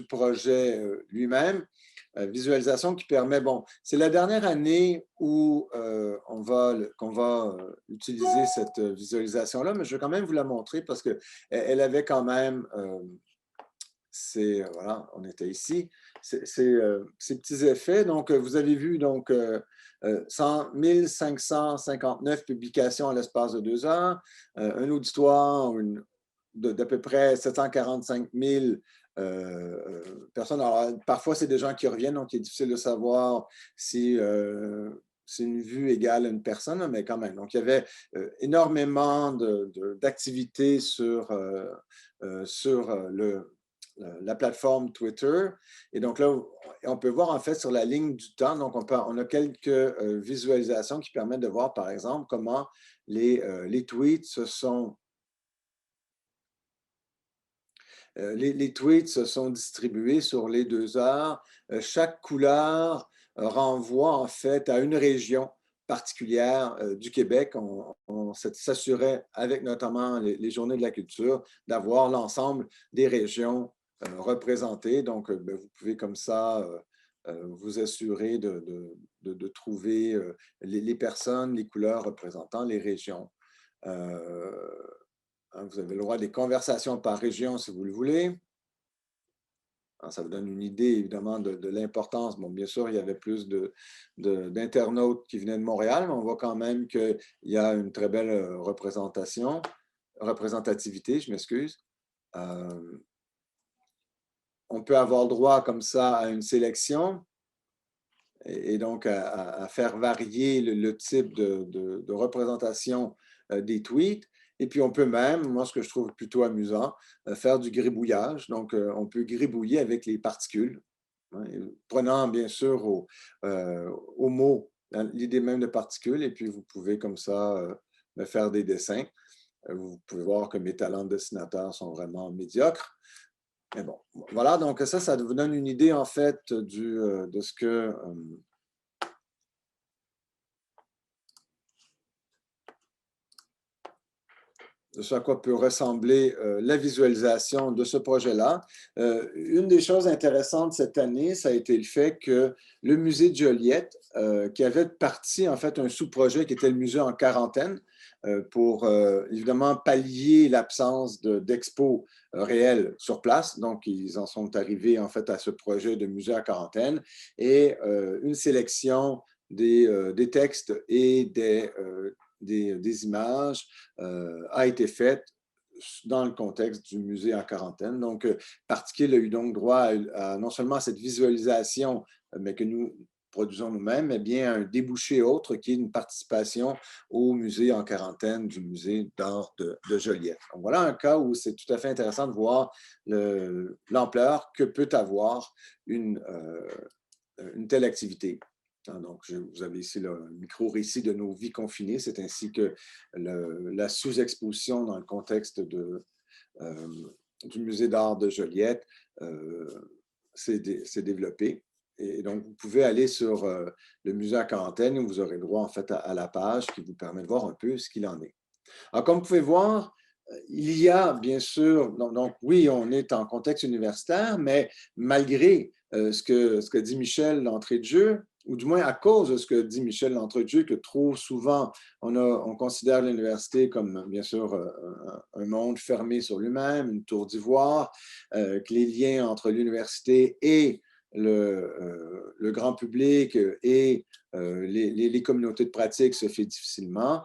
S3: projet lui-même, visualisation qui permet, bon, c'est la dernière année où qu'on va utiliser cette visualisation-là, mais je vais quand même vous la montrer parce qu'elle avait quand même... voilà, on était ici, ces petits effets. Donc, vous avez vu donc 1559 publications à l'espace de 2 heures, un auditoire d'à peu près 745 000 personnes. Alors, parfois, c'est des gens qui reviennent, donc il est difficile de savoir si c'est une vue égale à une personne, mais quand même. Donc, il y avait énormément d'activités sur la plateforme Twitter. Et donc là, on peut voir en fait sur la ligne du temps, donc on a quelques visualisations qui permettent de voir, par exemple, comment les tweets se sont distribués sur les 2 heures. Chaque couleur renvoie en fait à une région particulière du Québec. On s'assurait, avec notamment les Journées de la culture, d'avoir l'ensemble des régions représentées. Donc, vous pouvez comme ça vous assurer de trouver les personnes, les couleurs représentant les régions. Vous avez le droit des conversations par région si vous le voulez. Ça vous donne une idée, évidemment, de l'importance. Bon, bien sûr, il y avait plus d'internautes qui venaient de Montréal, mais on voit quand même qu'il y a une très belle représentativité, je m'excuse. On peut avoir droit, comme ça, à une sélection et donc à faire varier le type de représentation des tweets. Et puis, on peut même, moi, ce que je trouve plutôt amusant, faire du gribouillage. Donc, on peut gribouiller avec les particules, hein, prenant bien sûr au mot l'idée même de particules. Et puis, vous pouvez comme ça faire des dessins. Vous pouvez voir que mes talents de dessinateur sont vraiment médiocres. Mais bon, voilà. Donc, ça vous donne une idée, en fait, de ce que... de ce à quoi peut ressembler la visualisation de ce projet-là. Une des choses intéressantes cette année, ça a été le fait que le musée de Joliette, qui avait parti en fait un sous-projet qui était le musée en quarantaine, pour évidemment pallier l'absence d'expo réelle sur place. Donc, ils en sont arrivés en fait à ce projet de musée en quarantaine et une sélection des textes et des images a été faite dans le contexte du musée en quarantaine. Donc, Particle a eu donc droit à non seulement à cette visualisation, mais que nous produisons nous-mêmes, mais bien un débouché autre qui est une participation au musée en quarantaine du musée d'art de Joliette. Donc, voilà un cas où c'est tout à fait intéressant de voir l'ampleur que peut avoir une telle activité. Donc, vous avez ici le micro-récit de nos vies confinées. C'est ainsi que la sous-exposition dans le contexte du musée d'art de Joliette s'est développée. Et donc, vous pouvez aller sur le musée à Quarantaine où vous aurez droit en fait à la page qui vous permet de voir un peu ce qu'il en est. Alors, comme vous pouvez voir, il y a bien sûr, donc oui, on est en contexte universitaire, mais malgré ce que dit Michel d'entrée de jeu, ou du moins à cause de ce que dit Michel d'entrée de jeu, que trop souvent on considère l'université comme bien sûr un monde fermé sur lui-même, une tour d'ivoire, que les liens entre l'université et le grand public et les communautés de pratique se fait difficilement.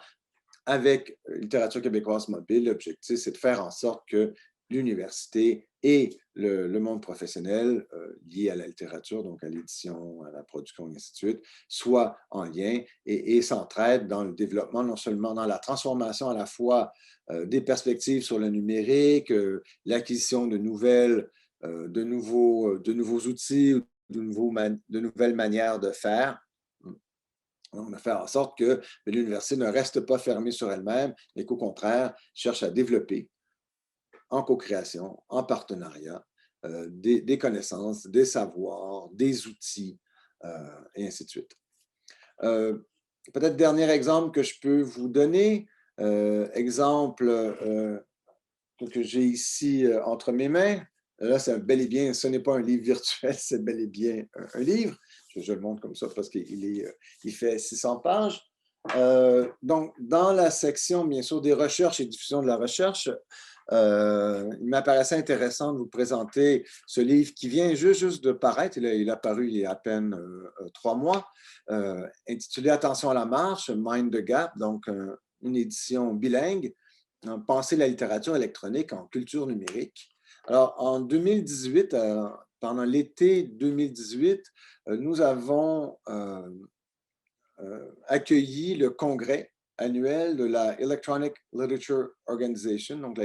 S3: Avec Littérature québécoise mobile, l'objectif, c'est de faire en sorte que l'université et le monde professionnel lié à la littérature, donc à l'édition, à la production, et ainsi de suite, soient en lien et s'entraident dans le développement, non seulement dans la transformation à la fois des perspectives sur le numérique, l'acquisition de nouveaux outils, de nouvelles manières de faire. On va faire en sorte que l'université ne reste pas fermée sur elle-même, mais qu'au contraire, cherche à développer en co-création, en partenariat, des connaissances, des savoirs, des outils, et ainsi de suite. Peut-être dernier exemple que je peux vous donner, exemple que j'ai ici entre mes mains. Là, c'est bel et bien, ce n'est pas un livre virtuel, c'est bel et bien un livre. Je le montre comme ça parce qu'il fait 600 pages. Donc, dans la section, bien sûr, des recherches et diffusion de la recherche, il m'apparaissait intéressant de vous présenter ce livre qui vient juste de paraître. Il a paru il y a à peine 3 mois, intitulé « Attention à la marche », Mind the Gap, donc une édition bilingue, Penser la littérature électronique en culture numérique. Alors, en 2018, pendant l'été 2018, nous avons accueilli le congrès annuel de la Electronic Literature Organization, donc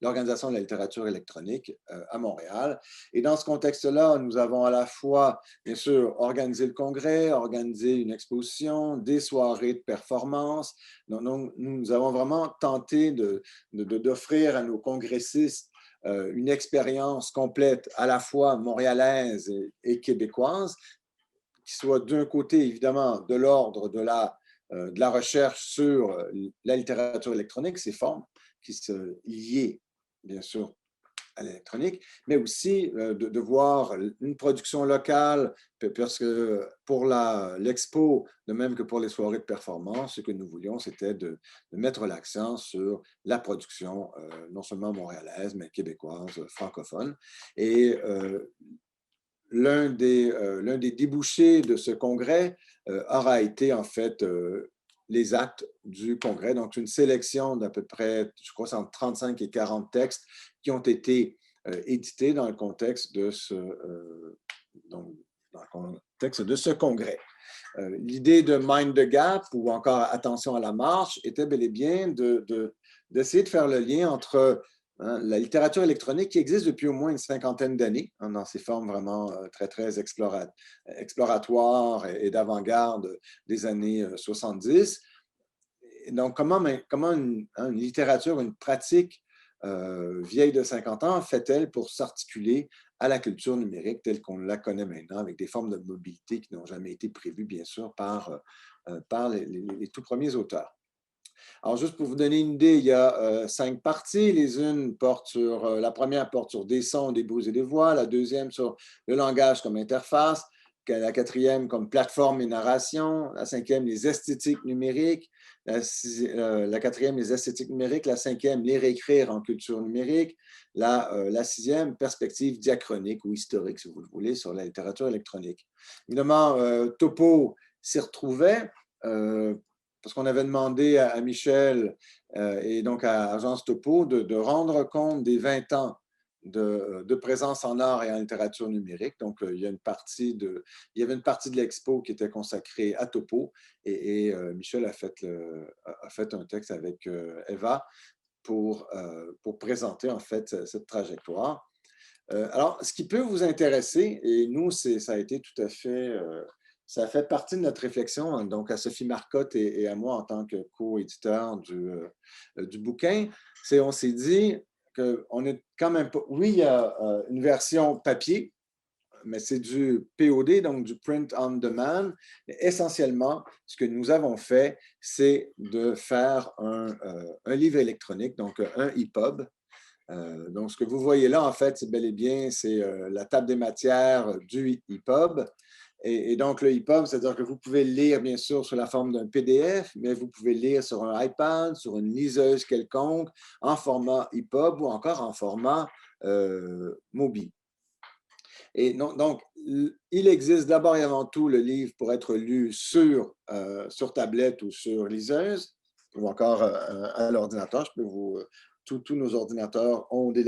S3: l'organisation de la littérature électronique à Montréal. Et dans ce contexte-là, nous avons à la fois, bien sûr, organisé le congrès, organisé une exposition, des soirées de performance. Donc, nous avons vraiment tenté d'offrir à nos congressistes une expérience complète à la fois montréalaise et québécoise, qui soit d'un côté, évidemment, de l'ordre de la recherche sur la littérature électronique, ses formes qui se liées, bien sûr, à l'électronique, mais aussi de voir une production locale, parce que pour l'expo, de même que pour les soirées de performance, ce que nous voulions, c'était de mettre l'accent sur la production, non seulement montréalaise, mais québécoise, francophone. Et l'un des débouchés de ce congrès aura été en fait les actes du congrès, donc une sélection d'à peu près, je crois, entre 35 et 40 textes qui ont été édités dans le contexte de ce congrès. L'idée de Mind the Gap ou encore Attention à la marche était bel et bien d'essayer de faire le lien entre la littérature électronique qui existe depuis au moins une 50aine d'années, dans ses formes vraiment très, très exploratoires et d'avant-garde des années 70. Donc, comment une littérature, une pratique vieille de 50 ans fait-elle pour s'articuler à la culture numérique telle qu'on la connaît maintenant, avec des formes de mobilité qui n'ont jamais été prévues, bien sûr, par les tout premiers auteurs. Alors, juste pour vous donner une idée, il y a 5 parties. La première porte sur des sons, des bruits et des voix. La deuxième sur le langage comme interface. La quatrième comme plateforme et narration. La cinquième, les esthétiques numériques. La quatrième, les esthétiques numériques. La cinquième, les réécrire en culture numérique. La sixième, perspective diachronique ou historique, si vous le voulez, sur la littérature électronique. Évidemment, Topo s'y retrouvait. Parce qu'on avait demandé à Michel et donc à Agence Topo de rendre compte des 20 ans de présence en art et en littérature numérique. Donc, il y avait une partie de l'expo qui était consacrée à Topo et Michel a fait un texte avec Eva pour présenter en fait cette trajectoire. Alors, ce qui peut vous intéresser, et nous, ça a été tout à fait ça fait partie de notre réflexion, hein, donc à Sophie Marcotte et à moi en tant que co-éditeur du bouquin. On s'est dit qu'on est quand même pas... Oui, il y a une version papier, mais c'est du POD, donc du Print on Demand. Mais essentiellement, ce que nous avons fait, c'est de faire un livre électronique, donc un EPUB. Donc, ce que vous voyez là, en fait, c'est bel et bien, c'est la table des matières du EPUB. Et donc, le EPUB, c'est-à-dire que vous pouvez lire, bien sûr, sous la forme d'un PDF, mais vous pouvez lire sur un iPad, sur une liseuse quelconque, en format EPUB ou encore en format mobile. Et donc, il existe d'abord et avant tout le livre pour être lu sur tablette ou sur liseuse, ou encore à l'ordinateur. Tous nos ordinateurs ont des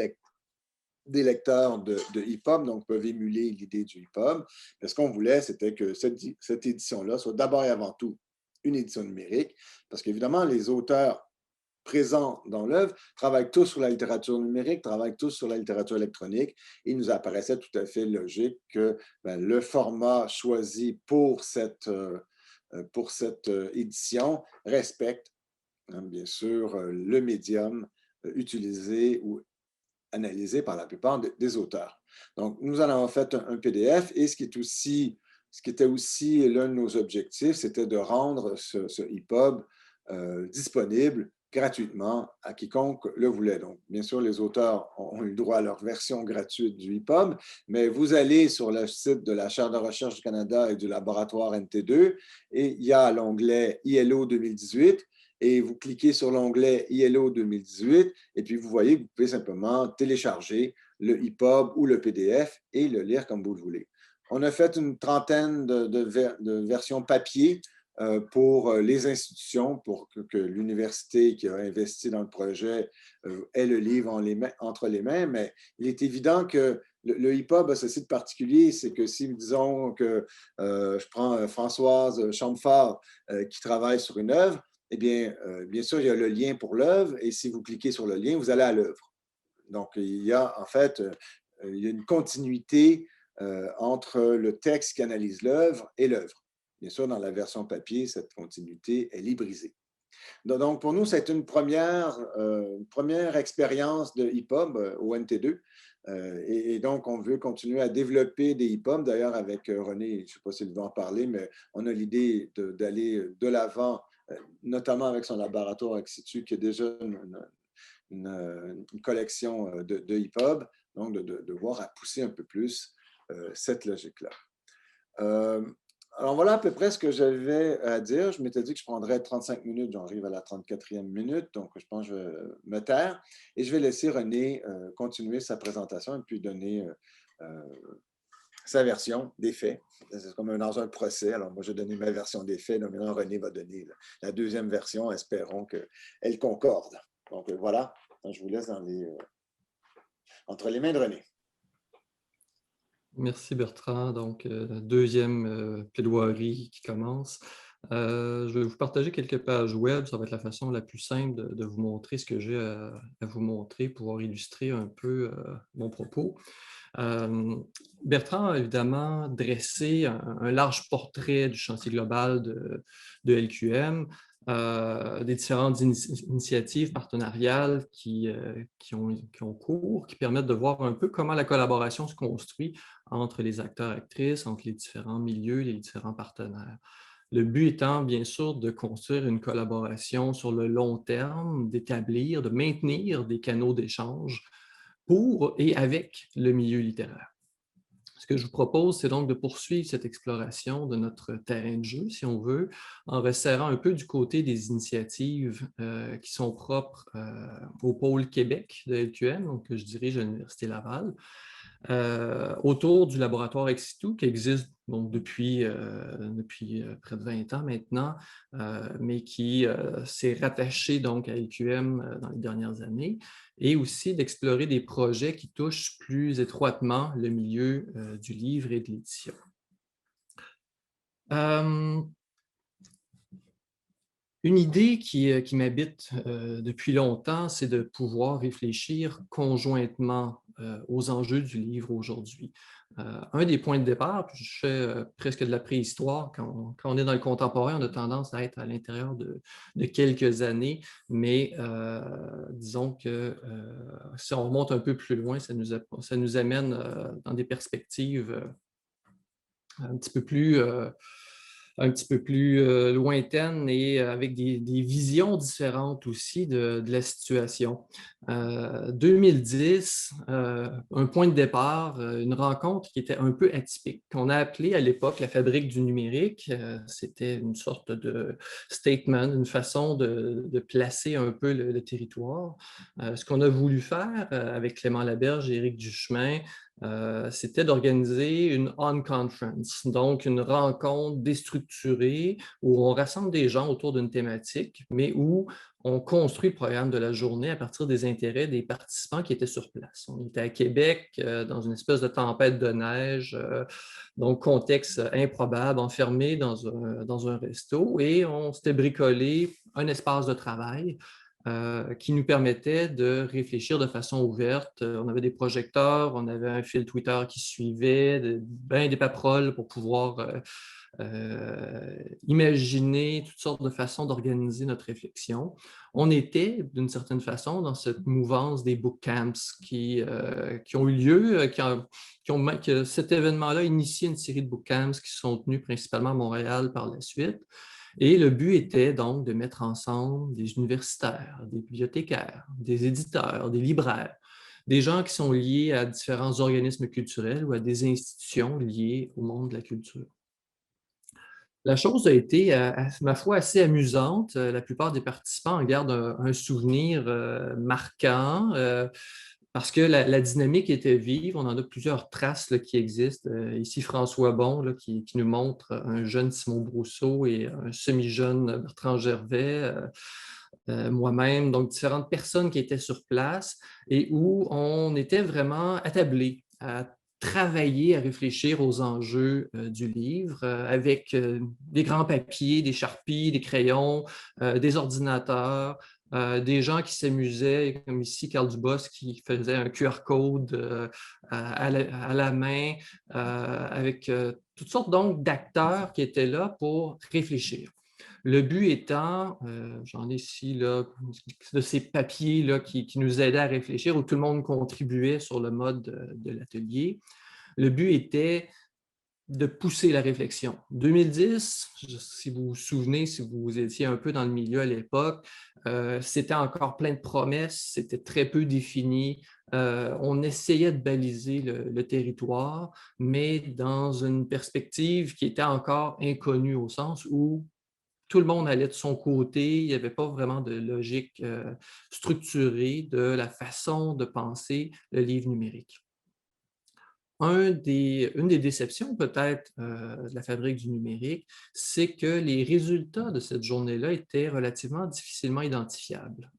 S3: lecteurs de EPUB, donc peuvent émuler l'idée du EPUB. Mais ce qu'on voulait, c'était que cette édition-là soit d'abord et avant tout une édition numérique, parce qu'évidemment, les auteurs présents dans l'œuvre travaillent tous sur la littérature numérique, travaillent tous sur la littérature électronique. Il nous apparaissait tout à fait logique que le format choisi pour cette édition respecte, bien sûr, le médium utilisé ou analysé par la plupart des auteurs. Donc, nous en avons fait un PDF et ce qui était aussi l'un de nos objectifs, c'était de rendre ce EPUB disponible gratuitement à quiconque le voulait. Donc, bien sûr, les auteurs ont eu droit à leur version gratuite du EPUB, mais vous allez sur le site de la Chaire de recherche du Canada et du laboratoire NT2 et il y a l'onglet ILO 2018 et vous cliquez sur l'onglet ILO 2018 et puis vous voyez que vous pouvez simplement télécharger le EPUB ou le PDF et le lire comme vous le voulez. On a fait une trentaine de versions papier pour les institutions, pour que l'université qui a investi dans le projet ait le livre entre les mains, mais il est évident que le EPUB a ceci de particulier, c'est que si, disons que je prends Françoise Champfort qui travaille sur une œuvre, eh bien, bien sûr, il y a le lien pour l'œuvre, et si vous cliquez sur le lien, vous allez à l'œuvre. Donc, il y a en fait il y a une continuité entre le texte qui analyse l'œuvre et l'œuvre. Bien sûr, dans la version papier, cette continuité, elle est brisée. Donc, pour nous, c'est une première expérience de EPUB au NT2. Et donc, on veut continuer à développer des EPUB. D'ailleurs, avec René, je ne sais pas s'il va en parler, mais on a l'idée d'aller de l'avant, notamment avec son laboratoire ex situ, qui a déjà une collection de EPUB, donc de voir à pousser un peu plus cette logique-là. Alors, voilà à peu près ce que j'avais à dire. Je m'étais dit que je prendrais 35 minutes. J'arrive à la 34e minute, donc je pense que je vais me taire. Et je vais laisser René continuer sa présentation et puis donner sa version des faits. C'est comme dans un procès. Alors, moi, j'ai donné ma version des faits. Donc, maintenant, René va donner la deuxième version. Espérons qu'elle concorde. Donc, voilà. Je vous laisse entre les mains de René.
S4: Merci Bertrand. Donc, deuxième plaidoirie qui commence. Je vais vous partager quelques pages web. Ça va être la façon la plus simple de vous montrer ce que j'ai à vous montrer pour pouvoir illustrer un peu mon propos. Bertrand a évidemment dressé un large portrait du chantier global de LQM, des différentes initiatives partenariales qui ont cours, qui permettent de voir un peu comment la collaboration se construit entre les acteurs-actrices, entre les différents milieux, les différents partenaires. Le but étant, bien sûr, de construire une collaboration sur le long terme, d'établir, de maintenir des canaux d'échange pour et avec le milieu littéraire. Ce que je vous propose, c'est donc de poursuivre cette exploration de notre terrain de jeu, si on veut, en resserrant un peu du côté des initiatives qui sont propres au pôle Québec de LQM, donc que je dirige à l'Université Laval, autour du laboratoire ex situ qui existe donc, depuis près de 20 ans maintenant, mais qui s'est rattaché donc, à LQM dans les dernières années, et aussi d'explorer des projets qui touchent plus étroitement le milieu du livre et de l'édition. Une idée qui m'habite depuis longtemps, c'est de pouvoir réfléchir conjointement aux enjeux du livre aujourd'hui. Un des points de départ, puis je fais presque de la préhistoire, quand on est dans le contemporain, on a tendance à être à l'intérieur de quelques années, mais disons que si on remonte un peu plus loin, ça nous amène dans des perspectives un petit peu plus lointaines et avec des visions différentes aussi de la situation. 2010, un point de départ, une rencontre qui était un peu atypique, qu'on a appelée à l'époque la fabrique du numérique. C'était une sorte de statement, une façon de placer un peu le territoire. Ce qu'on a voulu faire avec Clément Laberge et Éric Duchemin, c'était d'organiser une on-conference, donc une rencontre déstructurée où on rassemble des gens autour d'une thématique, mais où on construit le programme de la journée à partir des intérêts des participants qui étaient sur place. On était à Québec, dans une espèce de tempête de neige, donc contexte improbable, enfermé dans un resto, et on s'était bricolé un espace de travail qui nous permettait de réfléchir de façon ouverte. On avait des projecteurs, on avait un fil Twitter qui suivait, des paperoles pour pouvoir imaginer toutes sortes de façons d'organiser notre réflexion. On était, d'une certaine façon, dans cette mouvance des book camps qui ont eu lieu, que cet événement-là a initié une série de book camps qui sont tenus principalement à Montréal par la suite. Et le but était donc de mettre ensemble des universitaires, des bibliothécaires, des éditeurs, des libraires, des gens qui sont liés à différents organismes culturels ou à des institutions liées au monde de la culture. La chose a été, à ma foi, assez amusante. La plupart des participants en gardent un souvenir marquant parce que la dynamique était vive. On en a plusieurs traces là, qui existent. Ici, François Bon, là, qui nous montre un jeune Simon Brousseau et un semi-jeune Bertrand Gervais. Moi-même, donc différentes personnes qui étaient sur place et où on était vraiment attablés à travailler, à réfléchir aux enjeux du livre avec des grands papiers, des charpies, des crayons, des ordinateurs, des gens qui s'amusaient, comme ici Carl Dubos qui faisait un QR code à la main, avec toutes sortes donc d'acteurs qui étaient là pour réfléchir. Le but étant, j'en ai ici là, de ces papiers là, qui nous aidaient à réfléchir, où tout le monde contribuait sur le mode de l'atelier. Le but était de pousser la réflexion. 2010, si vous vous souvenez, si vous étiez un peu dans le milieu à l'époque, c'était encore plein de promesses, c'était très peu défini. On essayait de baliser le territoire, mais dans une perspective qui était encore inconnue au sens où tout le monde allait de son côté, il n'y avait pas vraiment de logique structurée de la façon de penser le livre numérique. Une des déceptions peut-être de la fabrique du numérique, c'est que les résultats de cette journée-là étaient relativement difficilement identifiables.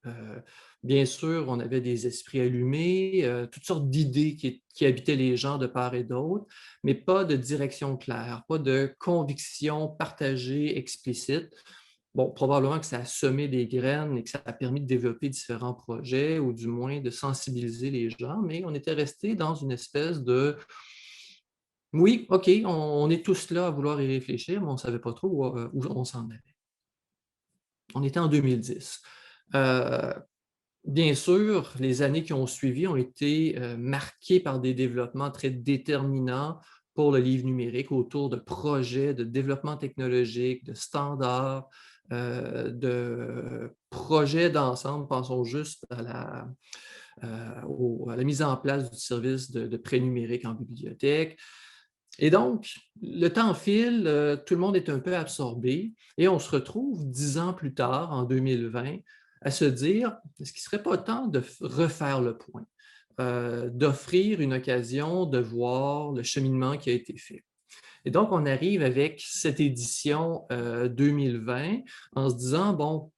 S4: Bien sûr, on avait des esprits allumés, toutes sortes d'idées qui habitaient les gens de part et d'autre, mais pas de direction claire, pas de conviction partagée, explicite. Bon, probablement que ça a semé des graines et que ça a permis de développer différents projets ou du moins de sensibiliser les gens, mais on était resté dans une espèce de « oui, OK, on est tous là à vouloir y réfléchir, mais on ne savait pas trop où on s'en allait ». On était en 2010. Bien sûr, les années qui ont suivi ont été marquées par des développements très déterminants pour le livre numérique autour de projets de développement technologique, de standards, de projets d'ensemble. Pensons juste à la mise en place du service de prêt numérique en bibliothèque. Et donc, le temps file, tout le monde est un peu absorbé et on se retrouve 10 ans plus tard, en 2020, à se dire, est-ce qu'il ne serait pas temps de refaire le point, d'offrir une occasion de voir le cheminement qui a été fait? Et donc, on arrive avec cette édition 2020 en se disant, bon,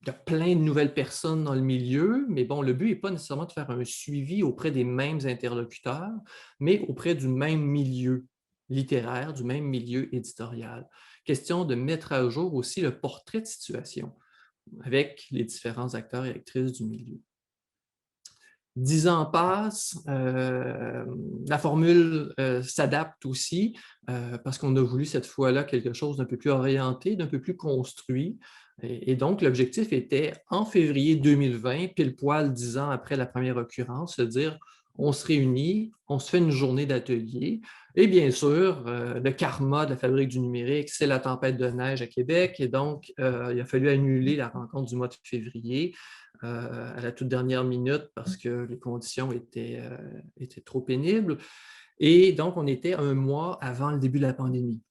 S4: il y a plein de nouvelles personnes dans le milieu, mais bon, le but n'est pas nécessairement de faire un suivi auprès des mêmes interlocuteurs, mais auprès du même milieu littéraire, du même milieu éditorial. Question de mettre à jour aussi le portrait de situation avec les différents acteurs et actrices du milieu. 10 ans passent, la formule s'adapte aussi parce qu'on a voulu cette fois-là quelque chose d'un peu plus orienté, d'un peu plus construit. Et donc, l'objectif était, en février 2020, pile poil 10 ans après la première occurrence, de dire on se réunit, on se fait une journée d'atelier. Et bien sûr, le karma de la Fabrique du numérique, c'est la tempête de neige à Québec. Et donc, il a fallu annuler la rencontre du mois de février à la toute dernière minute parce que les conditions étaient trop pénibles. Et donc, on était un mois avant le début de la pandémie.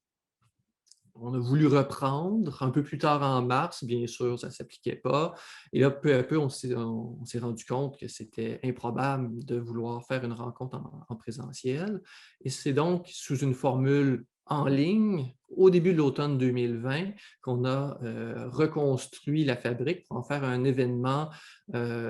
S4: On a voulu reprendre un peu plus tard en mars, bien sûr, ça ne s'appliquait pas. Et là, peu à peu, on s'est rendu compte que c'était improbable de vouloir faire une rencontre en présentiel. Et c'est donc sous une formule en ligne, au début de l'automne 2020, qu'on a reconstruit la fabrique pour en faire un événement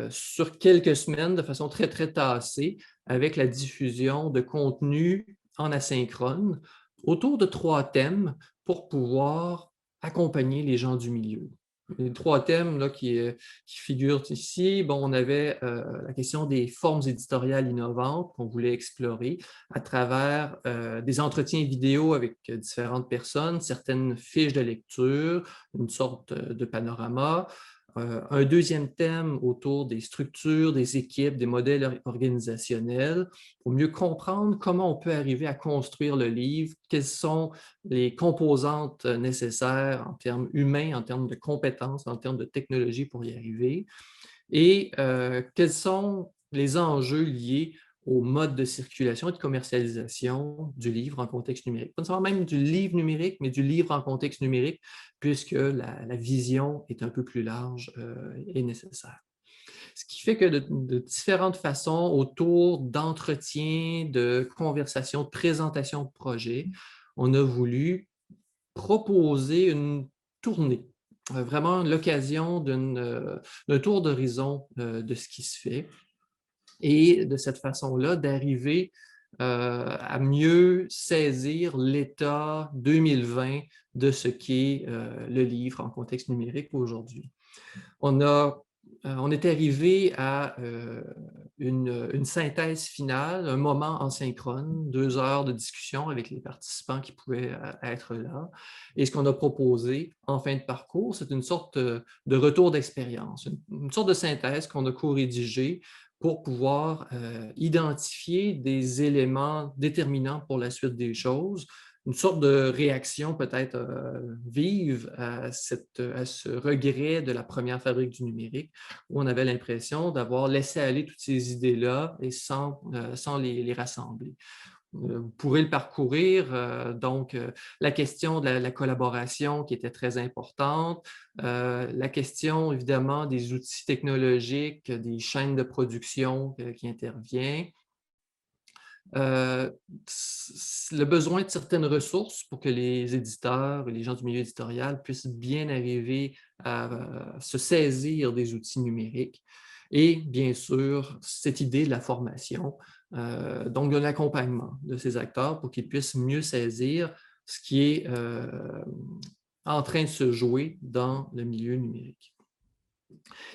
S4: sur quelques semaines de façon très, très tassée, avec la diffusion de contenu en asynchrone autour de 3 thèmes pour pouvoir accompagner les gens du milieu. Les 3 thèmes là, qui figurent ici, bon, on avait la question des formes éditoriales innovantes qu'on voulait explorer à travers des entretiens vidéo avec différentes personnes, certaines fiches de lecture, une sorte de panorama. Un deuxième thème autour des structures, des équipes, des modèles organisationnels, pour mieux comprendre comment on peut arriver à construire le livre, quelles sont les composantes nécessaires en termes humains, en termes de compétences, en termes de technologie pour y arriver, et quels sont les enjeux liés au mode de circulation et de commercialisation du livre en contexte numérique. Pas nécessairement même du livre numérique, mais du livre en contexte numérique, puisque la vision est un peu plus large et nécessaire. Ce qui fait que de différentes façons, autour d'entretiens, de conversations, de présentations de projets, on a voulu proposer une tournée, vraiment l'occasion d'un tour d'horizon de ce qui se fait. Et de cette façon-là, d'arriver à mieux saisir l'état 2020 de ce qu'est le livre en contexte numérique aujourd'hui. On est arrivé à une synthèse finale, un moment en synchrone, 2 heures de discussion avec les participants qui pouvaient être là. Et ce qu'on a proposé en fin de parcours, c'est une sorte de retour d'expérience, une sorte de synthèse qu'on a co-rédigée pour pouvoir identifier des éléments déterminants pour la suite des choses, une sorte de réaction peut-être vive à ce regret de la première fabrique du numérique, où on avait l'impression d'avoir laissé aller toutes ces idées-là et sans les rassembler. Vous pourrez le parcourir, donc la question de la collaboration qui était très importante, la question évidemment des outils technologiques, des chaînes de production qui interviennent, le besoin de certaines ressources pour que les éditeurs et les gens du milieu éditorial puissent bien arriver à se saisir des outils numériques et bien sûr cette idée de la formation, donc de l'accompagnement de ces acteurs pour qu'ils puissent mieux saisir ce qui est en train de se jouer dans le milieu numérique.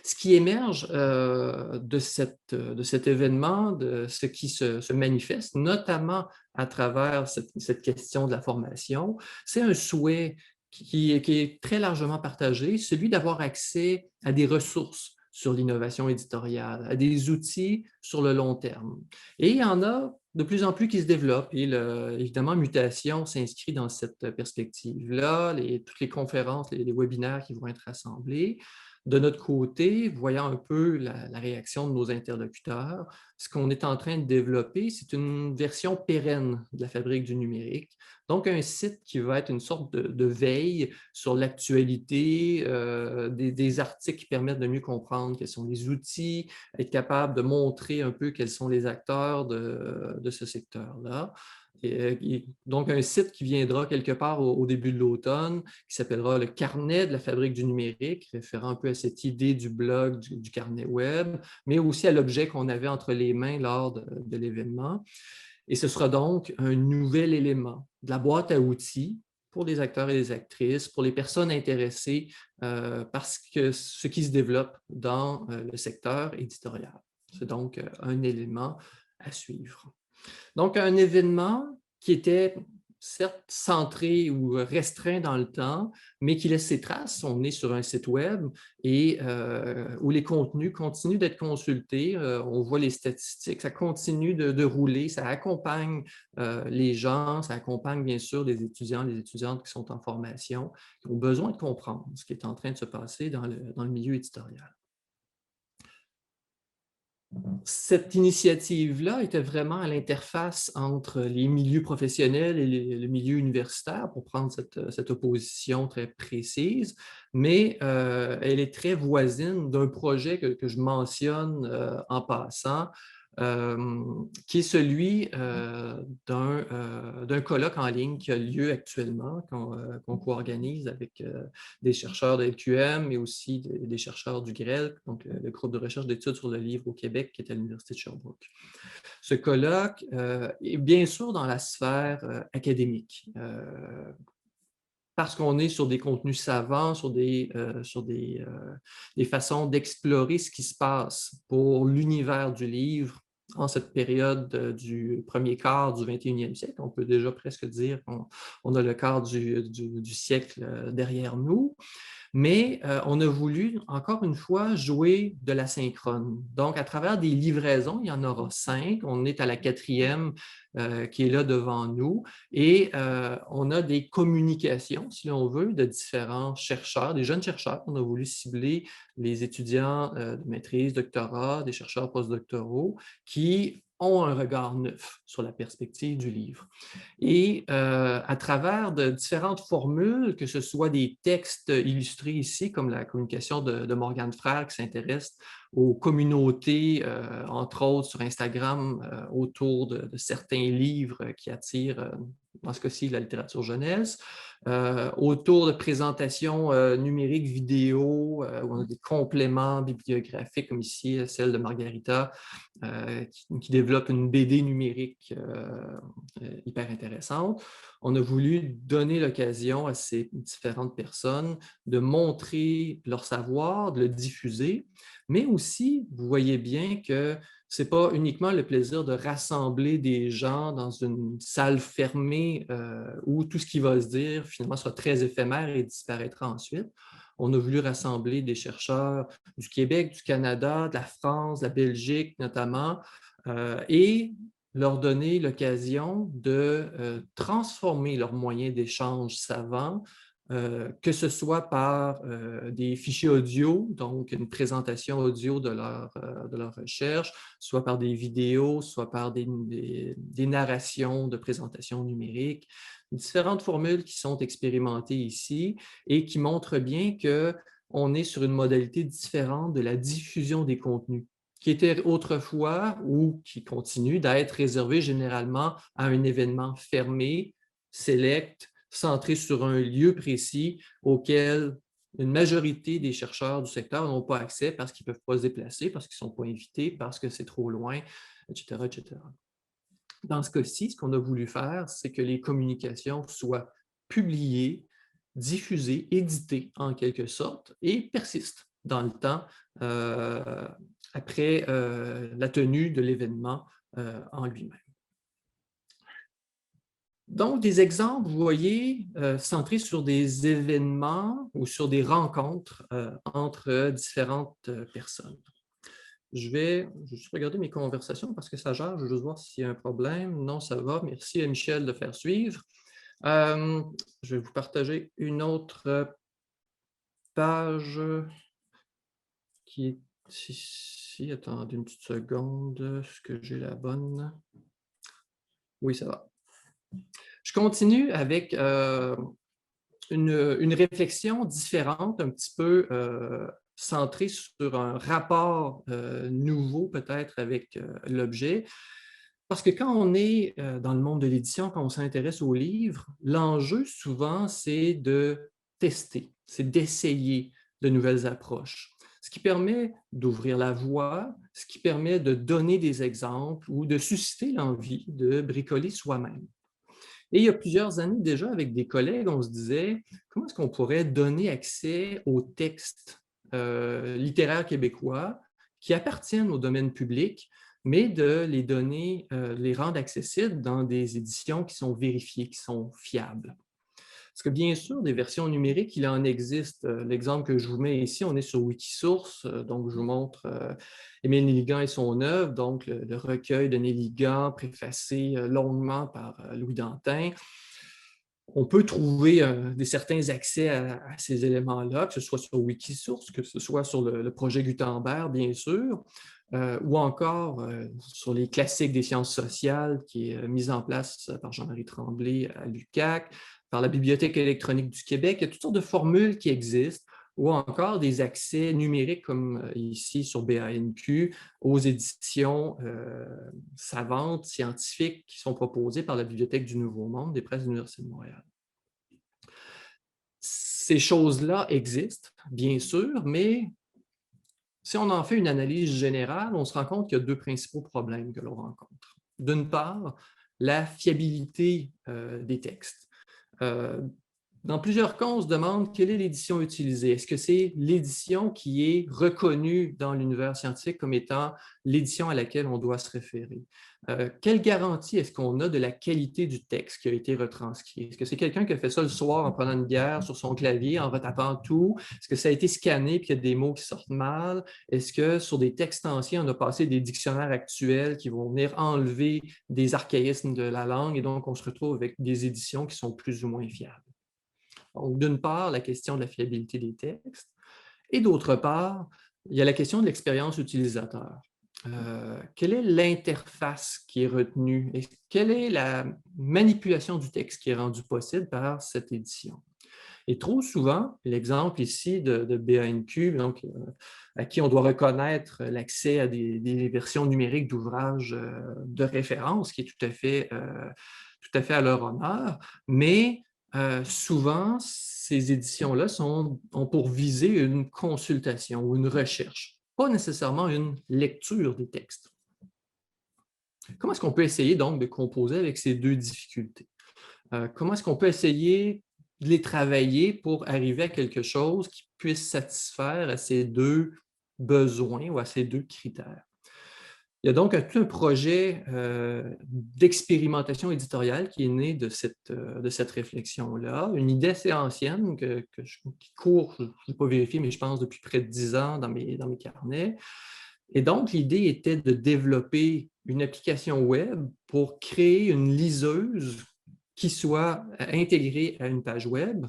S4: Ce qui émerge de cet événement, de ce qui se manifeste, notamment à travers cette question de la formation, c'est un souhait qui est très largement partagé, celui d'avoir accès à des ressources sur l'innovation éditoriale, à des outils sur le long terme. Et il y en a de plus en plus qui se développent. Et évidemment, Mutation s'inscrit dans cette perspective-là, toutes les conférences, les webinaires qui vont être rassemblés. De notre côté, voyant un peu la réaction de nos interlocuteurs, ce qu'on est en train de développer, c'est une version pérenne de la fabrique du numérique. Donc, un site qui va être une sorte de veille sur l'actualité, des articles qui permettent de mieux comprendre quels sont les outils, être capable de montrer un peu quels sont les acteurs de ce secteur-là. Donc, un site qui viendra quelque part au début de l'automne, qui s'appellera le carnet de la fabrique du numérique, référant un peu à cette idée du blog, du carnet web, mais aussi à l'objet qu'on avait entre les mains lors de l'événement. Et ce sera donc un nouvel élément de la boîte à outils pour les acteurs et les actrices, pour les personnes intéressées par ce qui se développe dans le secteur éditorial. C'est donc un élément à suivre. Donc, un événement qui était certes centré ou restreint dans le temps, mais qui laisse ses traces. On est sur un site web et où les contenus continuent d'être consultés. On voit les statistiques, ça continue de rouler, ça accompagne les gens, ça accompagne bien sûr les étudiants, les étudiantes qui sont en formation, qui ont besoin de comprendre ce qui est en train de se passer dans le milieu éditorial. Cette initiative-là était vraiment à l'interface entre les milieux professionnels et le milieu universitaire, pour prendre cette opposition très précise, mais elle est très voisine d'un projet que je mentionne en passant, qui est celui d'un colloque en ligne qui a lieu actuellement, qu'on co-organise avec des chercheurs de LQM, mais aussi des chercheurs du GREL, donc le groupe de recherche d'études sur le livre au Québec, qui est à l'Université de Sherbrooke. Ce colloque est bien sûr dans la sphère académique, parce qu'on est sur des contenus savants, sur des façons d'explorer ce qui se passe pour l'univers du livre en cette période du premier quart du 21e siècle. On peut déjà presque dire qu'on a le quart du siècle derrière nous. Mais on a voulu, encore une fois, jouer de l'asynchrone. Donc, à travers des livraisons, il y en aura 5. On est à la 4e qui est là devant nous. Et on a des communications, si l'on veut, de différents chercheurs, des jeunes chercheurs. On a voulu cibler les étudiants de maîtrise, doctorat, des chercheurs postdoctoraux qui ont un regard neuf sur la perspective du livre. Et à travers de différentes formules, que ce soit des textes illustrés ici, comme la communication de Morgane Frère qui s'intéresse aux communautés, entre autres sur Instagram, autour de certains livres qui attirent, dans ce cas-ci, la littérature jeunesse, autour de présentations numériques vidéo, où on a des compléments bibliographiques, comme ici, celle de Margarita, qui développe une BD numérique hyper intéressante. On a voulu donner l'occasion à ces différentes personnes de montrer leur savoir, de le diffuser, mais aussi, vous voyez bien que ce n'est pas uniquement le plaisir de rassembler des gens dans une salle fermée où tout ce qui va se dire, finalement, sera très éphémère et disparaîtra ensuite. On a voulu rassembler des chercheurs du Québec, du Canada, de la France, de la Belgique notamment, et leur donner l'occasion de transformer leurs moyens d'échange savants, que ce soit par des fichiers audio, donc une présentation audio de leur recherche, soit par des vidéos, soit par des narrations de présentation numérique, différentes formules qui sont expérimentées ici et qui montrent bien qu'on est sur une modalité différente de la diffusion des contenus, qui était autrefois ou qui continue d'être réservé généralement à un événement fermé, select, centré sur un lieu précis auquel une majorité des chercheurs du secteur n'ont pas accès parce qu'ils ne peuvent pas se déplacer, parce qu'ils ne sont pas invités, parce que c'est trop loin, etc., etc. Dans ce cas-ci, ce qu'on a voulu faire, c'est que les communications soient publiées, diffusées, éditées en quelque sorte et persistent dans le temps après la tenue de l'événement en lui-même. Donc, des exemples, vous voyez, centrés sur des événements ou sur des rencontres entre différentes personnes. Je vais juste regarder mes conversations parce que ça gère, je veux juste voir s'il y a un problème. Non, ça va. Merci à Michel de faire suivre. Je vais vous partager une autre page qui est ici. Attendez une petite seconde. Est-ce que j'ai la bonne? Oui, ça va. Je continue avec une réflexion différente, un petit peu centrée sur un rapport nouveau peut-être avec l'objet. Parce que quand on est dans le monde de l'édition, quand on s'intéresse aux livres, l'enjeu souvent, c'est de tester, c'est d'essayer de nouvelles approches. Ce qui permet d'ouvrir la voie, ce qui permet de donner des exemples ou de susciter l'envie de bricoler soi-même. Et il y a plusieurs années déjà, avec des collègues, on se disait comment est-ce qu'on pourrait donner accès aux textes littéraires québécois qui appartiennent au domaine public, mais de les donner, les rendre accessibles dans des éditions qui sont vérifiées, qui sont fiables. Parce que bien sûr, des versions numériques, il en existe. L'exemple que je vous mets ici, on est sur Wikisource, donc je vous montre Émile Nelligan et son œuvre, donc le recueil de Nelligan préfacé longuement par Louis Dantin. On peut trouver certains accès à ces éléments-là, que ce soit sur Wikisource, que ce soit sur le projet Gutenberg, bien sûr, ou encore sur les classiques des sciences sociales qui est mis en place par Jean-Marie Tremblay à l'UQAC, par la Bibliothèque électronique du Québec. Il y a toutes sortes de formules qui existent, ou encore des accès numériques comme ici sur BANQ aux éditions savantes, scientifiques qui sont proposées par la Bibliothèque du Nouveau Monde des presses de l'Université de Montréal. Ces choses-là existent, bien sûr, mais si on en fait une analyse générale, on se rend compte qu'il y a deux principaux problèmes que l'on rencontre. D'une part, la fiabilité des textes. Dans plusieurs cas, on se demande quelle est l'édition utilisée. Est-ce que c'est l'édition qui est reconnue dans l'univers scientifique comme étant l'édition à laquelle on doit se référer? Quelle garantie est-ce qu'on a de la qualité du texte qui a été retranscrit? Est-ce que c'est quelqu'un qui a fait ça le soir en prenant une bière sur son clavier, en retapant tout? Est-ce que ça a été scanné et qu'il y a des mots qui sortent mal? Est-ce que sur des textes anciens, on a passé des dictionnaires actuels qui vont venir enlever des archaïsmes de la langue et donc on se retrouve avec des éditions qui sont plus ou moins fiables? Donc, d'une part, la question de la fiabilité des textes, et d'autre part, il y a la question de l'expérience utilisateur. Quelle est l'interface qui est retenue? Et quelle est la manipulation du texte qui est rendue possible par cette édition? Et trop souvent, l'exemple ici de BANQ, donc, à qui on doit reconnaître l'accès à des versions numériques d'ouvrages de référence, qui est tout à fait à leur honneur, mais souvent, ces éditions-là ont pour viser une consultation ou une recherche, pas nécessairement une lecture des textes. Comment est-ce qu'on peut essayer donc de composer avec ces deux difficultés? Comment est-ce qu'on peut essayer de les travailler pour arriver à quelque chose qui puisse satisfaire à ces deux besoins ou à ces deux critères? Il y a donc tout un projet d'expérimentation éditoriale qui est né de cette réflexion-là, une idée assez ancienne qui court, je n'ai pas vérifié, mais je pense depuis près de 10 ans dans mes carnets. Et donc, l'idée était de développer une application web pour créer une liseuse qui soit intégrée à une page web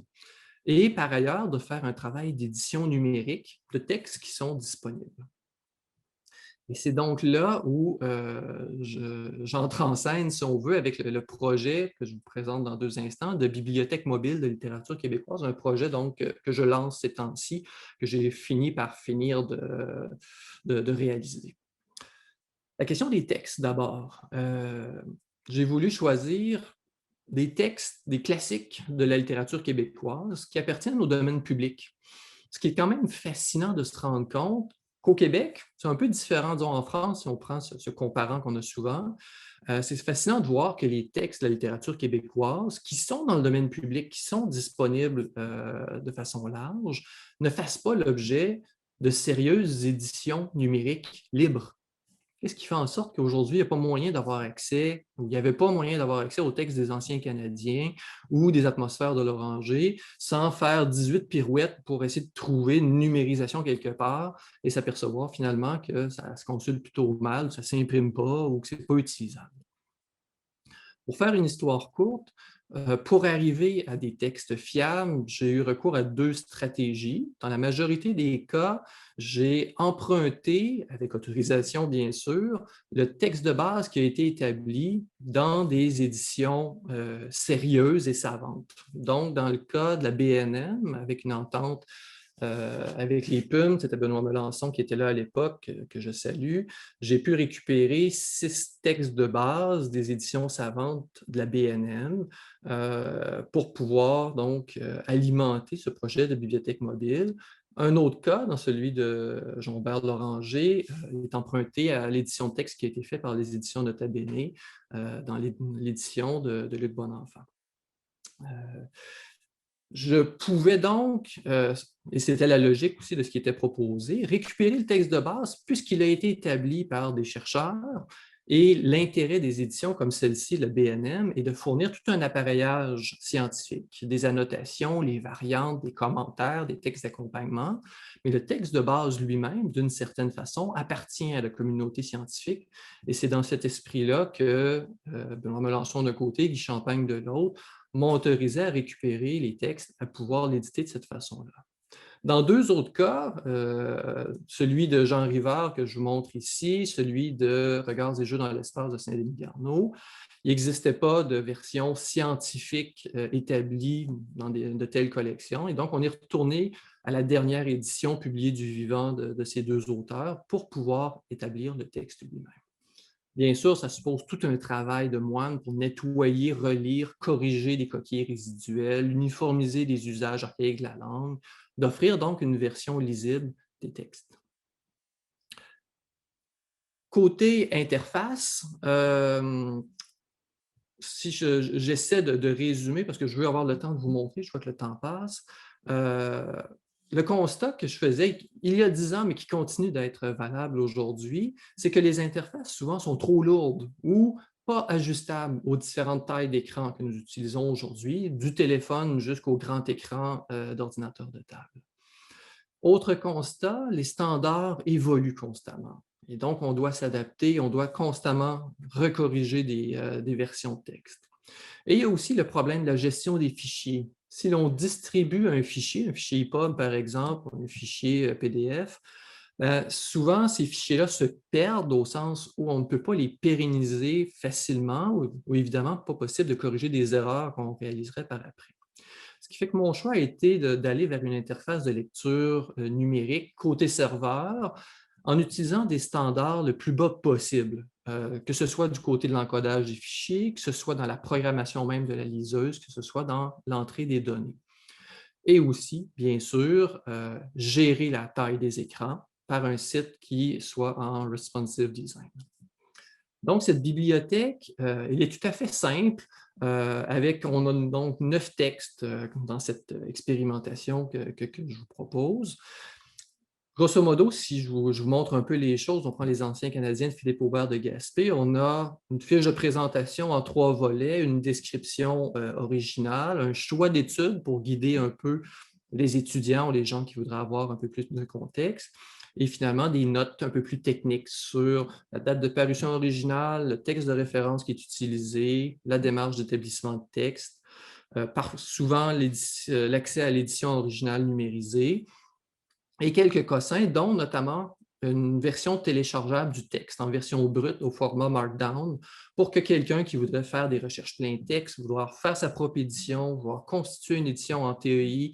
S4: et par ailleurs de faire un travail d'édition numérique de textes qui sont disponibles. Et c'est donc là où j'entre en scène, si on veut, avec le projet que je vous présente dans 2 instants de Bibliothèque mobile de littérature québécoise, un projet donc que je lance ces temps-ci, que j'ai fini par finir de réaliser. La question des textes d'abord. J'ai voulu choisir des textes, des classiques de la littérature québécoise qui appartiennent au domaine public. Ce qui est quand même fascinant de se rendre compte qu'au Québec, c'est un peu différent, disons, en France, si on prend ce comparant qu'on a souvent. C'est fascinant de voir que les textes de la littérature québécoise qui sont dans le domaine public, qui sont disponibles de façon large, ne fassent pas l'objet de sérieuses éditions numériques libres. Qu'est-ce qui fait en sorte qu'aujourd'hui, il n'y a pas moyen d'avoir accès, ou il n'y avait pas moyen d'avoir accès aux textes des anciens Canadiens ou des atmosphères de l'Oranger sans faire 18 pirouettes pour essayer de trouver une numérisation quelque part et s'apercevoir finalement que ça se consulte plutôt mal, ça ne s'imprime pas ou que ce n'est pas utilisable. Pour faire une histoire courte, pour arriver à des textes fiables, j'ai eu recours à 2 stratégies. Dans la majorité des cas, j'ai emprunté, avec autorisation bien sûr, le texte de base qui a été établi dans des éditions sérieuses et savantes. Donc, dans le cas de la BNM, avec une entente avec les PUM, c'était Benoît Melançon qui était là à l'époque, que je salue, j'ai pu récupérer 6 textes de base des éditions savantes de la BNM pour pouvoir donc alimenter ce projet de bibliothèque mobile. Un autre cas, dans celui de Jean-Bert Loranger, est emprunté à l'édition de texte qui a été faite par les éditions Nota Bene dans l'édition de Luc Bonenfant. Je pouvais donc, et c'était la logique aussi de ce qui était proposé, récupérer le texte de base puisqu'il a été établi par des chercheurs et l'intérêt des éditions comme celle-ci, le BNM, est de fournir tout un appareillage scientifique, des annotations, les variantes, des commentaires, des textes d'accompagnement, mais le texte de base lui-même, d'une certaine façon, appartient à la communauté scientifique et c'est dans cet esprit-là que Benoît Melançon d'un côté, Guy Champagne de l'autre, m'ont autorisé à récupérer les textes, à pouvoir l'éditer de cette façon-là. Dans deux autres cas, celui de Jean Rivard que je vous montre ici, celui de Regards et jeux dans l'espace de Saint-Denis-Garneau, il n'existait pas de version scientifique établie dans de telles collections. Et donc, on est retourné à la dernière édition publiée du vivant de ces deux auteurs pour pouvoir établir le texte lui-même. Bien sûr, ça suppose tout un travail de moine pour nettoyer, relire, corriger des coquilles résiduelles, uniformiser les usages archaïques de la langue, d'offrir donc une version lisible des textes. Côté interface, si j'essaie de résumer, parce que je veux avoir le temps de vous montrer, je vois que le temps passe, le constat que je faisais il y a 10 ans, mais qui continue d'être valable aujourd'hui, c'est que les interfaces souvent sont trop lourdes ou pas ajustables aux différentes tailles d'écran que nous utilisons aujourd'hui, du téléphone jusqu'au grand écran d'ordinateur de table. Autre constat, les standards évoluent constamment. Et donc, on doit s'adapter, on doit constamment recorriger des versions de texte. Et il y a aussi le problème de la gestion des fichiers. Si l'on distribue un fichier EPUB par exemple, un fichier PDF, souvent ces fichiers-là se perdent au sens où on ne peut pas les pérenniser facilement ou évidemment pas possible de corriger des erreurs qu'on réaliserait par après. Ce qui fait que mon choix a été d'aller vers une interface de lecture numérique côté serveur en utilisant des standards le plus bas possible, que ce soit du côté de l'encodage des fichiers, que ce soit dans la programmation même de la liseuse, que ce soit dans l'entrée des données. Et aussi, bien sûr, gérer la taille des écrans par un site qui soit en responsive design. Donc, cette bibliothèque, elle est tout à fait simple. On a donc 9 textes dans cette expérimentation que je vous propose. Grosso modo, si je vous montre un peu les choses, on prend les anciens Canadiens de Philippe Aubert de Gaspé, on a une fiche de présentation en 3 volets, une description originale, un choix d'études pour guider un peu les étudiants ou les gens qui voudraient avoir un peu plus de contexte, et finalement des notes un peu plus techniques sur la date de parution originale, le texte de référence qui est utilisé, la démarche d'établissement de texte, souvent l'accès à l'édition originale numérisée, et quelques cossins, dont notamment une version téléchargeable du texte en version brute au format Markdown pour que quelqu'un qui voudrait faire des recherches plein texte, vouloir faire sa propre édition, vouloir constituer une édition en TEI,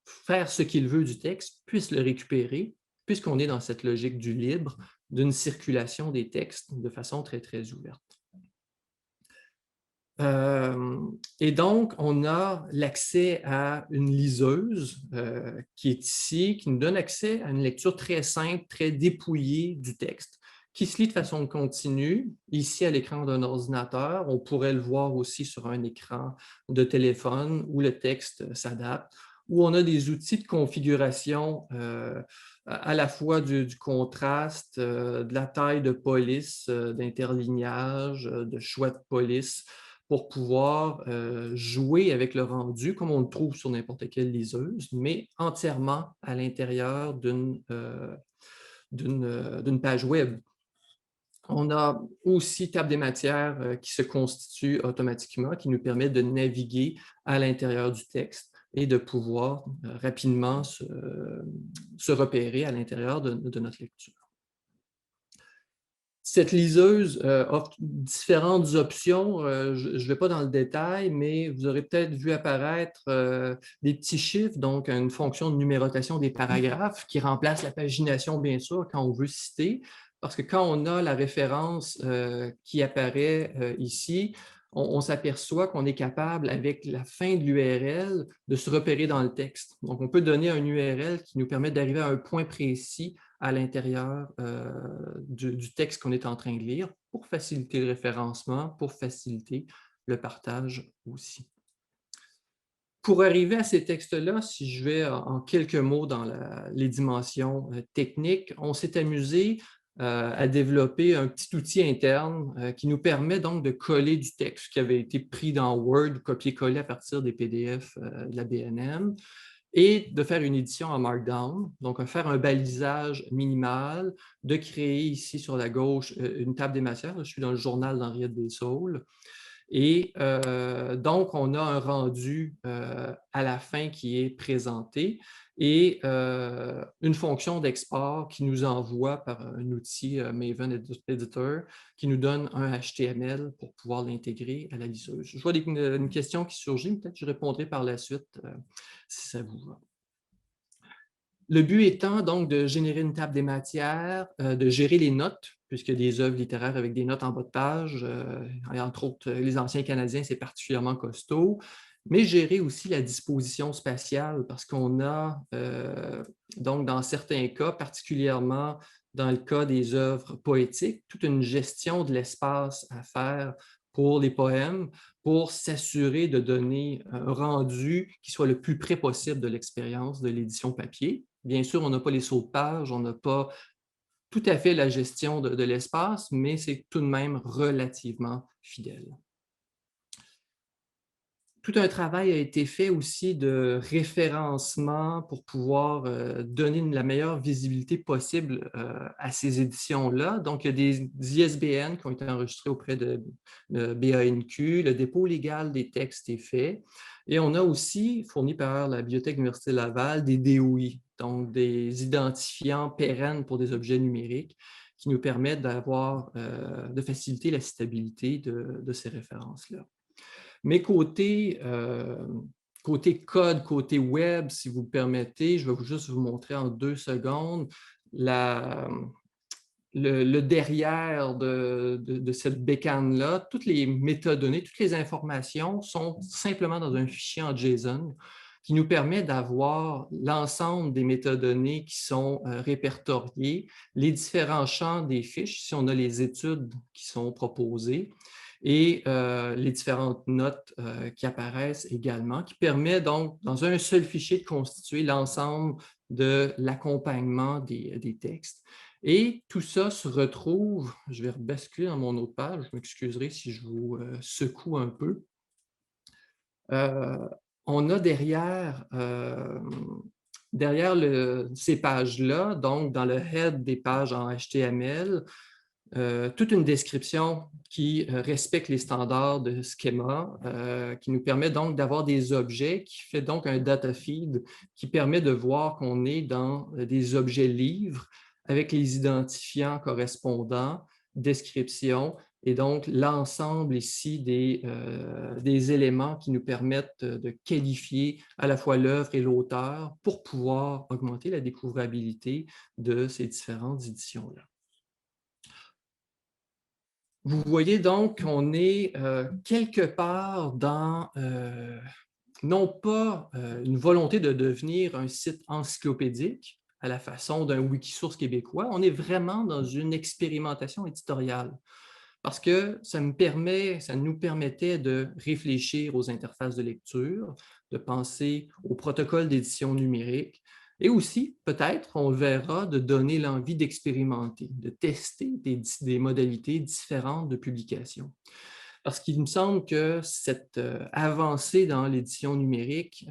S4: faire ce qu'il veut du texte, puisse le récupérer, puisqu'on est dans cette logique du libre, d'une circulation des textes de façon très, très ouverte. Et donc, on a l'accès à une liseuse qui est ici, qui nous donne accès à une lecture très simple, très dépouillée du texte, qui se lit de façon continue, ici à l'écran d'un ordinateur. On pourrait le voir aussi sur un écran de téléphone où le texte s'adapte, où on a des outils de configuration à la fois du contraste, de la taille de police, d'interlignage, de choix de police, pour pouvoir jouer avec le rendu, comme on le trouve sur n'importe quelle liseuse, mais entièrement à l'intérieur d'une page web. On a aussi table des matières qui se constitue automatiquement, qui nous permet de naviguer à l'intérieur du texte et de pouvoir rapidement se repérer à l'intérieur de notre lecture. Cette liseuse offre différentes options. Je ne vais pas dans le détail, mais vous aurez peut-être vu apparaître des petits chiffres, donc une fonction de numérotation des paragraphes qui remplace la pagination, bien sûr, quand on veut citer, parce que quand on a la référence qui apparaît ici, on s'aperçoit qu'on est capable, avec la fin de l'URL, de se repérer dans le texte. Donc, on peut donner un URL qui nous permet d'arriver à un point précis à l'intérieur du texte qu'on est en train de lire pour faciliter le référencement, pour faciliter le partage aussi. Pour arriver à ces textes-là, si je vais en quelques mots dans les dimensions techniques, on s'est amusé à développer un petit outil interne qui nous permet donc de coller du texte qui avait été pris dans Word, copier-coller à partir des PDF de la BNM, et de faire une édition en Markdown, donc faire un balisage minimal, de créer ici sur la gauche une table des matières. Je suis dans le journal d'Henriette Dessaules. Et donc, on a un rendu à la fin qui est présenté et une fonction d'export qui nous envoie par un outil Maven Editor qui nous donne un HTML pour pouvoir l'intégrer à la liseuse. Je vois une question qui surgit, peut-être je répondrai par la suite si ça vous va. Le but étant donc de générer une table des matières, de gérer les notes, puisque des œuvres littéraires avec des notes en bas de page, et entre autres, les anciens Canadiens, c'est particulièrement costaud, mais gérer aussi la disposition spatiale, parce qu'on a, donc dans certains cas, particulièrement dans le cas des œuvres poétiques, toute une gestion de l'espace à faire pour les poèmes, pour s'assurer de donner un rendu qui soit le plus près possible de l'expérience de l'édition papier. Bien sûr, on n'a pas les sauts de page, on n'a pas tout à fait la gestion de l'espace, mais c'est tout de même relativement fidèle. Tout un travail a été fait aussi de référencement pour pouvoir donner la meilleure visibilité possible à ces éditions-là. Donc, il y a des ISBN qui ont été enregistrés auprès de BANQ, le dépôt légal des textes est fait. Et on a aussi, fourni par la Bibliothèque de l'Université Laval, des DOI, donc des identifiants pérennes pour des objets numériques qui nous permettent de faciliter la citabilité de ces références-là. Mais côté code, côté web, si vous le permettez, je vais juste vous montrer en 2 secondes le derrière de cette bécane-là. Toutes les métadonnées, toutes les informations sont simplement dans un fichier en JSON qui nous permet d'avoir l'ensemble des métadonnées qui sont répertoriées, les différents champs des fiches, si on a les études qui sont proposées, et les différentes notes qui apparaissent également, qui permet donc, dans un seul fichier, de constituer l'ensemble de l'accompagnement des textes. Et tout ça se retrouve, je vais rebasculer dans mon autre page, je m'excuserai si je vous secoue un peu. On a derrière ces pages-là, donc dans le head des pages en HTML, toute une description qui respecte les standards de schéma, qui nous permet donc d'avoir des objets, qui fait donc un data feed qui permet de voir qu'on est dans des objets livres avec les identifiants correspondants, description, et donc l'ensemble ici des éléments qui nous permettent de qualifier à la fois l'œuvre et l'auteur pour pouvoir augmenter la découvrabilité de ces différentes éditions-là. Vous voyez donc qu'on est quelque part dans, non pas une volonté de devenir un site encyclopédique à la façon d'un Wikisource québécois, on est vraiment dans une expérimentation éditoriale parce que ça nous permettait de réfléchir aux interfaces de lecture, de penser au protocole d'édition numérique, et aussi, peut-être, on le verra, de donner l'envie d'expérimenter, de tester des modalités différentes de publication. Parce qu'il me semble que cette avancée dans l'édition numérique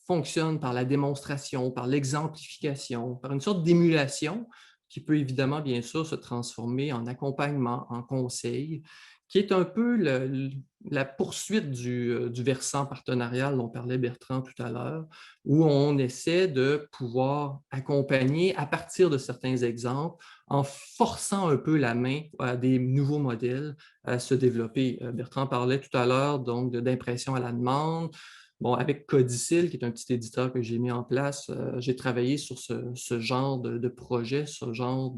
S4: fonctionne par la démonstration, par l'exemplification, par une sorte d'émulation qui peut évidemment, bien sûr, se transformer en accompagnement, en conseil, qui est un peu la poursuite du versant partenarial dont parlait Bertrand tout à l'heure, où on essaie de pouvoir accompagner à partir de certains exemples, en forçant un peu la main à des nouveaux modèles à se développer. Bertrand parlait tout à l'heure donc d'impression à la demande. Bon, avec Codicil, qui est un petit éditeur que j'ai mis en place, j'ai travaillé sur ce genre de projet, ce genre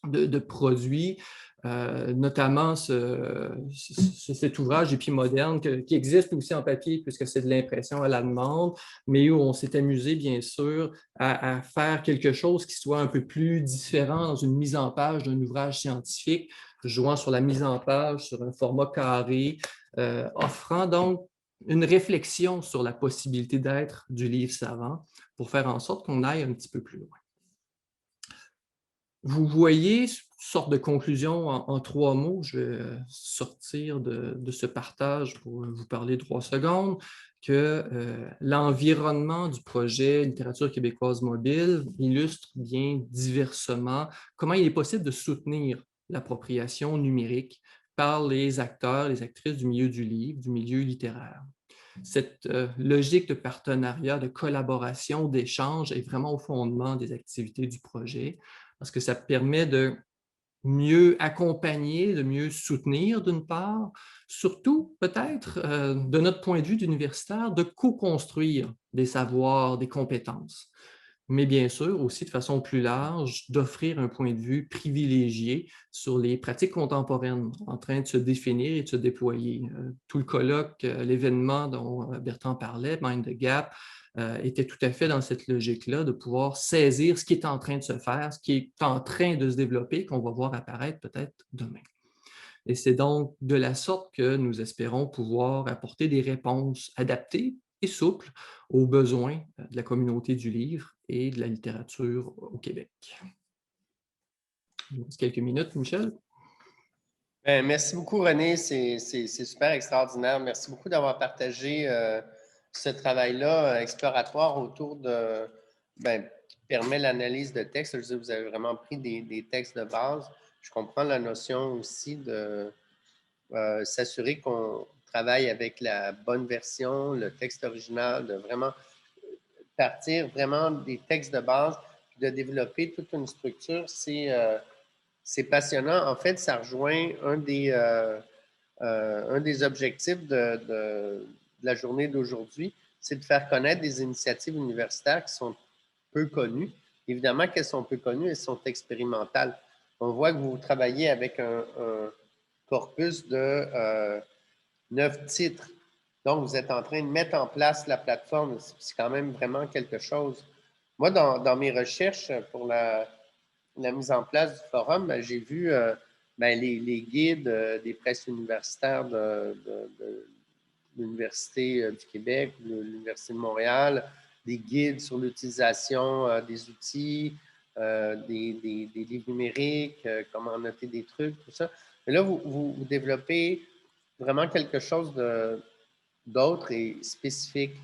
S4: de produits, notamment cet ouvrage Épi moderne qui existe aussi en papier puisque c'est de l'impression à la demande, mais où on s'est amusé bien sûr à faire quelque chose qui soit un peu plus différent dans une mise en page d'un ouvrage scientifique, jouant sur la mise en page sur un format carré, offrant donc une réflexion sur la possibilité d'être du livre savant pour faire en sorte qu'on aille un petit peu plus loin. Vous voyez, une sorte de conclusion en 3 mots. Je vais sortir de ce partage pour vous parler 3 secondes, que l'environnement du projet Littérature québécoise mobile illustre bien diversement comment il est possible de soutenir l'appropriation numérique par les acteurs, les actrices du milieu du livre, du milieu littéraire. Cette logique de partenariat, de collaboration, d'échange est vraiment au fondement des activités du projet, parce que ça permet de mieux accompagner, de mieux soutenir d'une part, surtout peut-être de notre point de vue d'universitaire, de co-construire des savoirs, des compétences, mais bien sûr aussi de façon plus large, d'offrir un point de vue privilégié sur les pratiques contemporaines en train de se définir et de se déployer. Tout le colloque, l'événement dont Bertrand parlait, Mind the Gap, était tout à fait dans cette logique-là de pouvoir saisir ce qui est en train de se faire, ce qui est en train de se développer, qu'on va voir apparaître peut-être demain. Et c'est donc de la sorte que nous espérons pouvoir apporter des réponses adaptées et souples aux besoins de la communauté du livre et de la littérature au Québec. Il nous reste quelques minutes, Michel.
S2: Bien, merci beaucoup, René. C'est super extraordinaire. Merci beaucoup d'avoir partagé ce travail-là exploratoire autour de, qui permet l'analyse de textes. Je veux dire, vous avez vraiment pris des textes de base. Je comprends la notion aussi de s'assurer qu'on travaille avec la bonne version, le texte original, de vraiment partir vraiment des textes de base, puis de développer toute une structure. C'est passionnant. En fait, ça rejoint un des objectifs de la journée d'aujourd'hui, c'est de faire connaître des initiatives universitaires qui sont peu connues. Évidemment qu'elles sont peu connues, elles sont expérimentales. On voit que vous travaillez avec un corpus de 9 titres. Donc, vous êtes en train de mettre en place la plateforme. C'est quand même vraiment quelque chose. Moi, dans mes recherches pour la mise en place du forum, j'ai vu les guides des presses universitaires de l'Université du Québec, de l'Université de Montréal, des guides sur l'utilisation des outils, des livres numériques, comment noter des trucs, tout ça. Mais là, vous développez vraiment quelque chose d'autre et spécifique.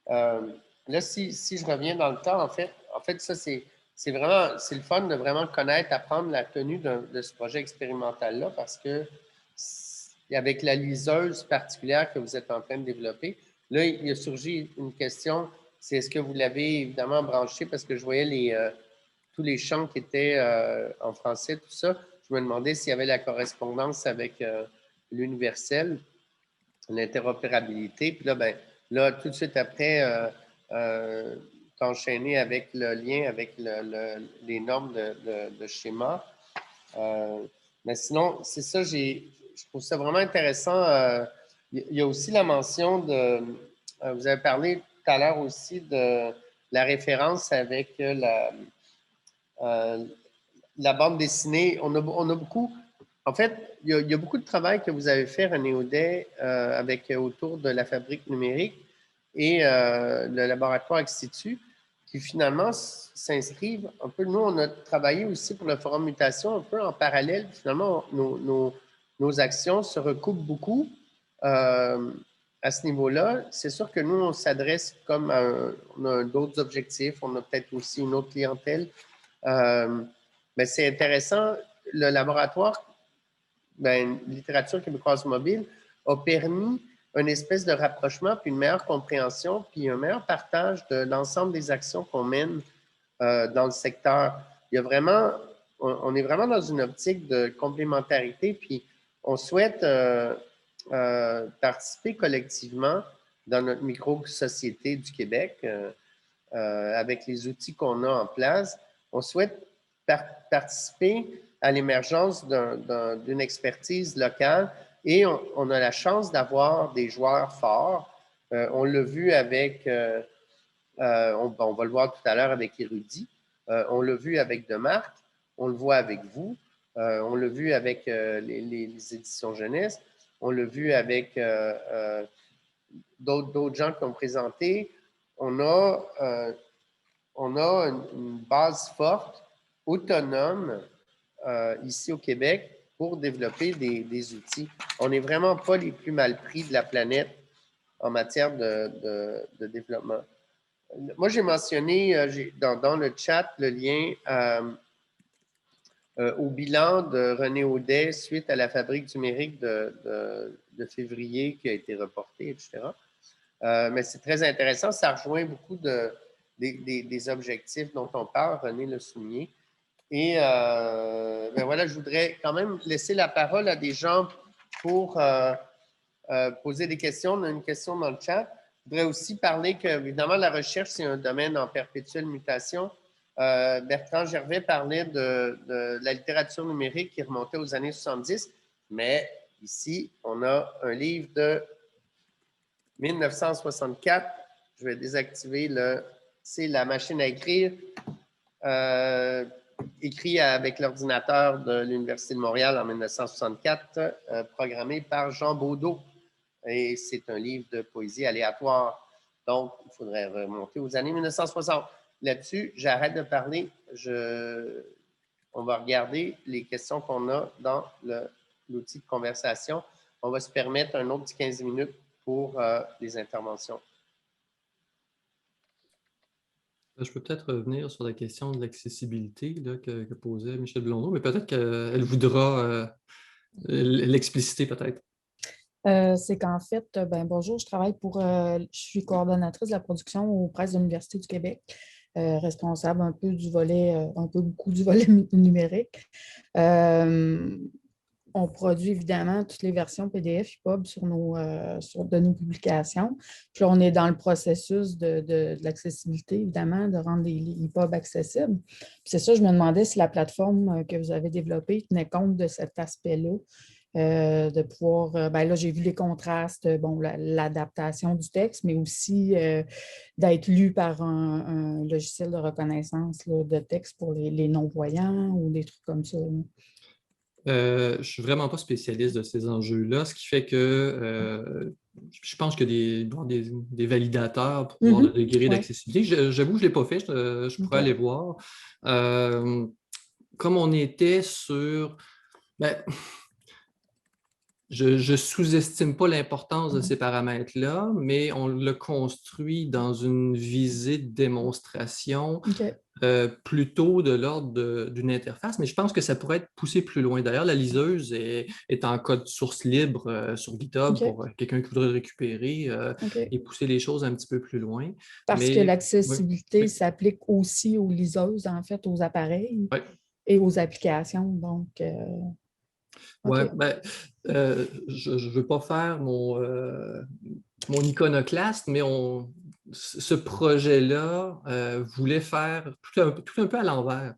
S2: Là, si je reviens dans le temps, en fait ça, c'est le fun de vraiment connaître, apprendre la tenue de ce projet expérimental-là parce que avec la liseuse particulière que vous êtes en train de développer, là, il a surgi une question, c'est est-ce que vous l'avez évidemment branché parce que je voyais tous les champs qui étaient en français, tout ça. Je me demandais s'il y avait la correspondance avec l'universel, l'interopérabilité. Puis là, tout de suite après, t'enchaîner avec le lien avec les normes de schéma. Mais sinon, c'est ça, je trouve ça vraiment intéressant. Il y a aussi la mention de, vous avez parlé tout à l'heure aussi de la référence avec la bande dessinée. On a beaucoup, en fait, il y a beaucoup de travail que vous avez fait, René Audet, autour de la fabrique numérique et le laboratoire ex situ, qui finalement s'inscrivent un peu. Nous, on a travaillé aussi pour le Forum Mutation un peu en parallèle. Finalement, nos actions se recoupent beaucoup à ce niveau-là. C'est sûr que nous, on s'adresse comme on a d'autres objectifs. On a peut-être aussi une autre clientèle. Mais c'est intéressant. Le laboratoire littérature québécoise mobile a permis une espèce de rapprochement, puis une meilleure compréhension, puis un meilleur partage de l'ensemble des actions qu'on mène dans le secteur. Il y a vraiment, on est vraiment dans une optique de complémentarité, puis on souhaite participer collectivement dans notre micro-société du Québec avec les outils qu'on a en place. On souhaite participer à l'émergence d'une expertise locale et on a la chance d'avoir des joueurs forts. On l'a vu avec, on va le voir tout à l'heure avec Érudit, on l'a vu avec Demarque, on le voit avec vous, on l'a vu avec les éditions jeunesse, on l'a vu avec d'autres gens qui ont présenté, on a une base forte, autonome, ici au Québec, pour développer des outils. On n'est vraiment pas les plus mal pris de la planète en matière de développement. Moi, j'ai mentionné dans le chat le lien au bilan de René Audet suite à la fabrique numérique de février qui a été reportée, etc. Mais c'est très intéressant. Ça rejoint beaucoup des objectifs dont on parle. René l'a souligné. Et ben voilà, je voudrais quand même laisser la parole à des gens pour poser des questions. On a une question dans le chat. Je voudrais aussi parler que, évidemment, la recherche, c'est un domaine en perpétuelle mutation. Bertrand Gervais parlait de la littérature numérique qui remontait aux années 70, mais ici, on a un livre de 1964. Je vais désactiver c'est la machine à écrire, écrit avec l'ordinateur de l'Université de Montréal en 1964, programmé par Jean Baudot. Et c'est un livre de poésie aléatoire. Donc, il faudrait remonter aux années 1960. Là-dessus, j'arrête de parler. On va regarder les questions qu'on a dans l'outil de conversation. On va se permettre un autre petit 15 minutes pour les interventions.
S4: Je peux peut-être revenir sur la question de l'accessibilité que posait Michel Blondeau, mais peut-être qu'elle voudra l'expliciter peut-être.
S6: C'est qu'en fait, bonjour, je suis coordonnatrice de la production aux presses de l'Université du Québec, responsable un peu beaucoup du volet numérique. On produit évidemment toutes les versions PDF EPUB de nos publications. Puis là, on est dans le processus de l'accessibilité, évidemment, de rendre les EPUB accessibles. Puis c'est ça, je me demandais si la plateforme que vous avez développée tenait compte de cet aspect-là. De pouvoir, là, j'ai vu les contrastes, l'adaptation du texte, mais aussi d'être lu par un logiciel de reconnaissance là, de texte pour les non-voyants ou des trucs comme ça.
S4: Je ne suis vraiment pas spécialiste de ces enjeux-là, ce qui fait que je pense qu'il y a des validateurs pour pouvoir le degré d'accessibilité. J'avoue que je ne l'ai pas fait, je pourrais aller voir. Comme on était sur... Je ne sous-estime pas l'importance de ces paramètres-là, mais on le construit dans une visée de démonstration plutôt de l'ordre d'une interface, mais je pense que ça pourrait être poussé plus loin. D'ailleurs, la liseuse est en code source libre sur GitHub pour quelqu'un qui voudrait le récupérer et pousser les choses un petit peu plus loin.
S6: Parce que l'accessibilité s'applique aussi aux liseuses, en fait, aux appareils et aux applications. Donc...
S4: Oui, je ne veux pas faire mon iconoclaste, mais ce projet-là voulait faire tout un peu à l'envers.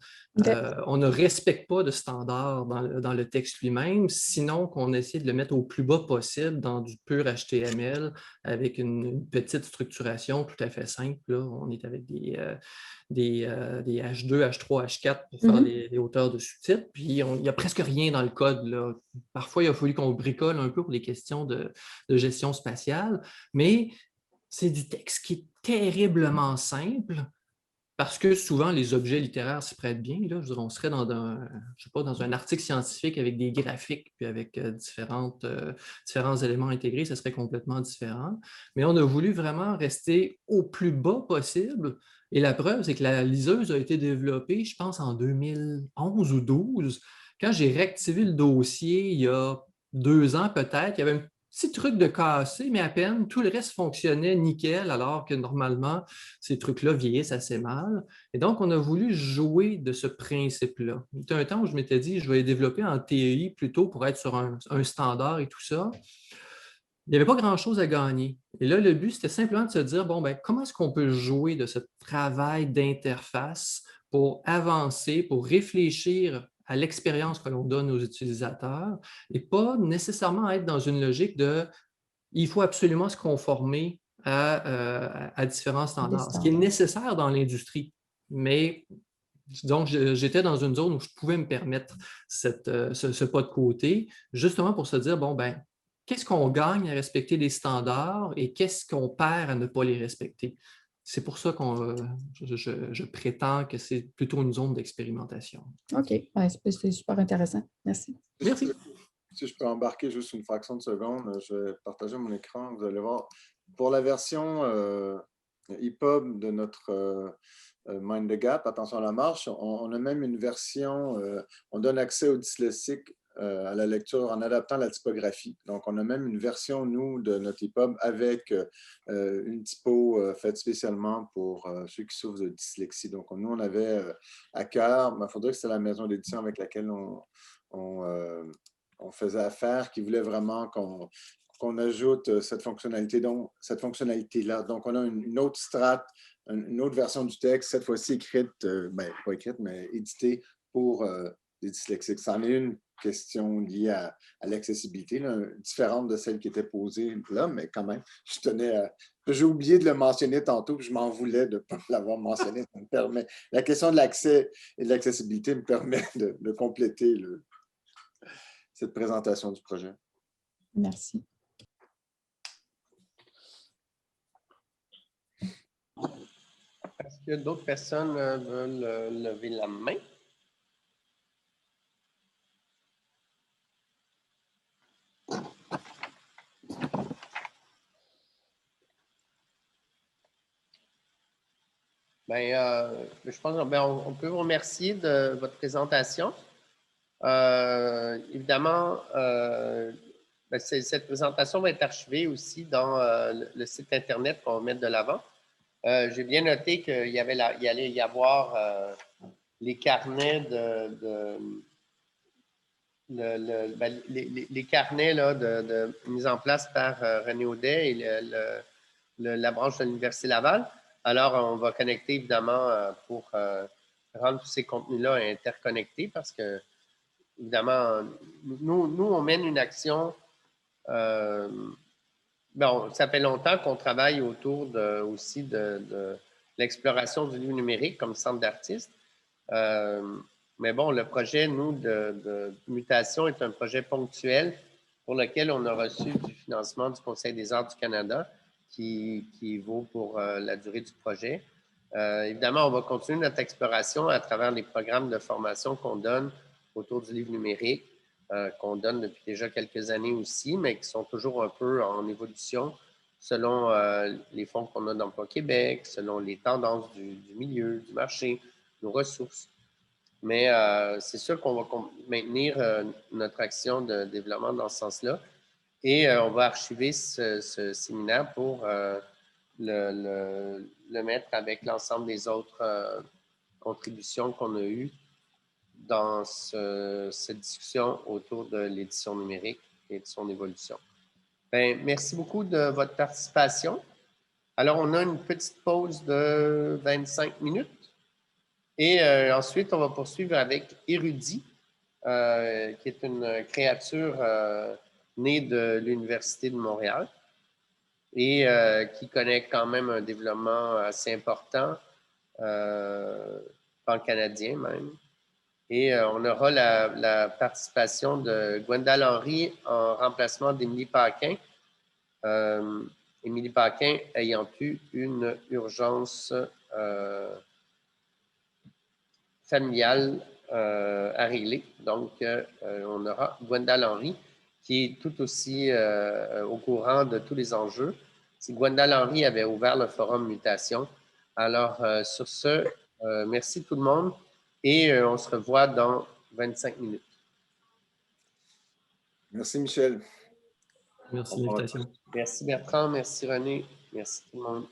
S4: On ne respecte pas de standard dans le texte lui-même, sinon qu'on essaie de le mettre au plus bas possible dans du pur HTML avec une petite structuration tout à fait simple. Là. On est avec des H2, H3, H4 pour faire les hauteurs de sous-titres. Puis, il n'y a presque rien dans le code. Là. Parfois, il a fallu qu'on bricole un peu pour les questions de gestion spatiale, mais c'est du texte qui est terriblement simple parce que souvent, les objets littéraires s'y prêtent bien. Là. Je dirais, on serait dans un article scientifique avec des graphiques puis avec différents éléments intégrés, ça serait complètement différent. Mais on a voulu vraiment rester au plus bas possible. Et la preuve, c'est que la liseuse a été développée, je pense, en 2011 ou 2012. Quand j'ai réactivé le dossier il y a 2 ans peut-être, il y avait un petit truc de cassé, mais à peine. Tout le reste fonctionnait nickel, alors que normalement, ces trucs-là vieillissent assez mal. Et donc, on a voulu jouer de ce principe-là. Il y a un temps où je m'étais dit, je vais les développer en TEI plutôt pour être sur un standard et tout ça. Il n'y avait pas grand-chose à gagner. Et là, le but, c'était simplement de se dire, comment est-ce qu'on peut jouer de ce travail d'interface pour avancer, pour réfléchir à l'expérience que l'on donne aux utilisateurs et pas nécessairement être dans une logique de « il faut absolument se conformer à différents standards », ce qui est nécessaire dans l'industrie. Mais donc, j'étais dans une zone où je pouvais me permettre ce pas de côté, justement pour se dire, qu'est-ce qu'on gagne à respecter les standards et qu'est-ce qu'on perd à ne pas les respecter? C'est pour ça que je prétends que c'est plutôt une zone d'expérimentation.
S6: OK. Ouais, c'est super intéressant. Merci.
S4: Merci.
S3: Si je peux embarquer juste une fraction de seconde, je vais partager mon écran. Vous allez voir. Pour la version EPUB de notre Mind the Gap, attention à la marche, on a même une version, on donne accès aux dyslexiques à la lecture en adaptant la typographie. Donc, on a même une version, nous, de notre EPUB avec une typo faite spécialement pour ceux qui souffrent de dyslexie. Donc, nous, on avait à cœur, il faudrait que c'était la maison d'édition avec laquelle on faisait affaire, qui voulait vraiment qu'on ajoute cette fonctionnalité-là. Donc, on a une autre strate, une autre version du texte, cette fois-ci écrite, pas écrite, mais éditée pour les dyslexiques. C'en est une question liée à l'accessibilité, différente de celle qui était posée là, mais quand même, je tenais à... J'ai oublié de le mentionner tantôt, puis je m'en voulais de ne pas l'avoir mentionné. Ça me permet... La question de l'accès et de l'accessibilité me permet de compléter cette présentation du projet.
S6: Merci.
S2: Est-ce que d'autres personnes veulent lever la main? Je pense qu'on peut vous remercier de votre présentation. Évidemment, cette présentation va être archivée aussi dans le site Internet qu'on va mettre de l'avant. J'ai bien noté qu'il allait y avoir les carnets les carnets là, de mis en place par René Audet et la branche de l'Université Laval. Alors, on va connecter évidemment pour rendre tous ces contenus-là interconnectés parce que, évidemment, nous on mène une action. Ça fait longtemps qu'on travaille autour aussi de l'exploration du livre numérique comme centre d'artistes. Mais bon, le projet, nous, de mutation est un projet ponctuel pour lequel on a reçu du financement du Conseil des arts du Canada qui vaut pour la durée du projet. Évidemment, on va continuer notre exploration à travers les programmes de formation qu'on donne autour du livre numérique, qu'on donne depuis déjà quelques années aussi, mais qui sont toujours un peu en évolution selon les fonds qu'on a d'Emploi Québec, selon les tendances du milieu, du marché, nos ressources. Mais c'est sûr qu'on va maintenir notre action de développement dans ce sens-là. Et on va archiver ce séminaire pour le mettre avec l'ensemble des autres contributions qu'on a eues dans cette discussion autour de l'édition numérique et de son évolution. Merci beaucoup de votre participation. Alors, on a une petite pause de 25 minutes. Et ensuite, on va poursuivre avec Érudit, qui est une créature née de l'Université de Montréal et qui connaît quand même un développement assez important, pan-canadien même. Et on aura la participation de Gwendal Henry en remplacement d'Émilie Paquin. Émilie Paquin ayant eu une urgence familiale à régler. Donc, on aura Gwendal Henry qui est tout aussi au courant de tous les enjeux. Si Gwendal Henry avait ouvert le forum Mutation. Alors, sur ce, merci tout le monde et on se revoit dans 25 minutes.
S3: Merci, Michel.
S4: Merci de l'invitation.
S2: Merci Bertrand, merci René, merci tout le monde.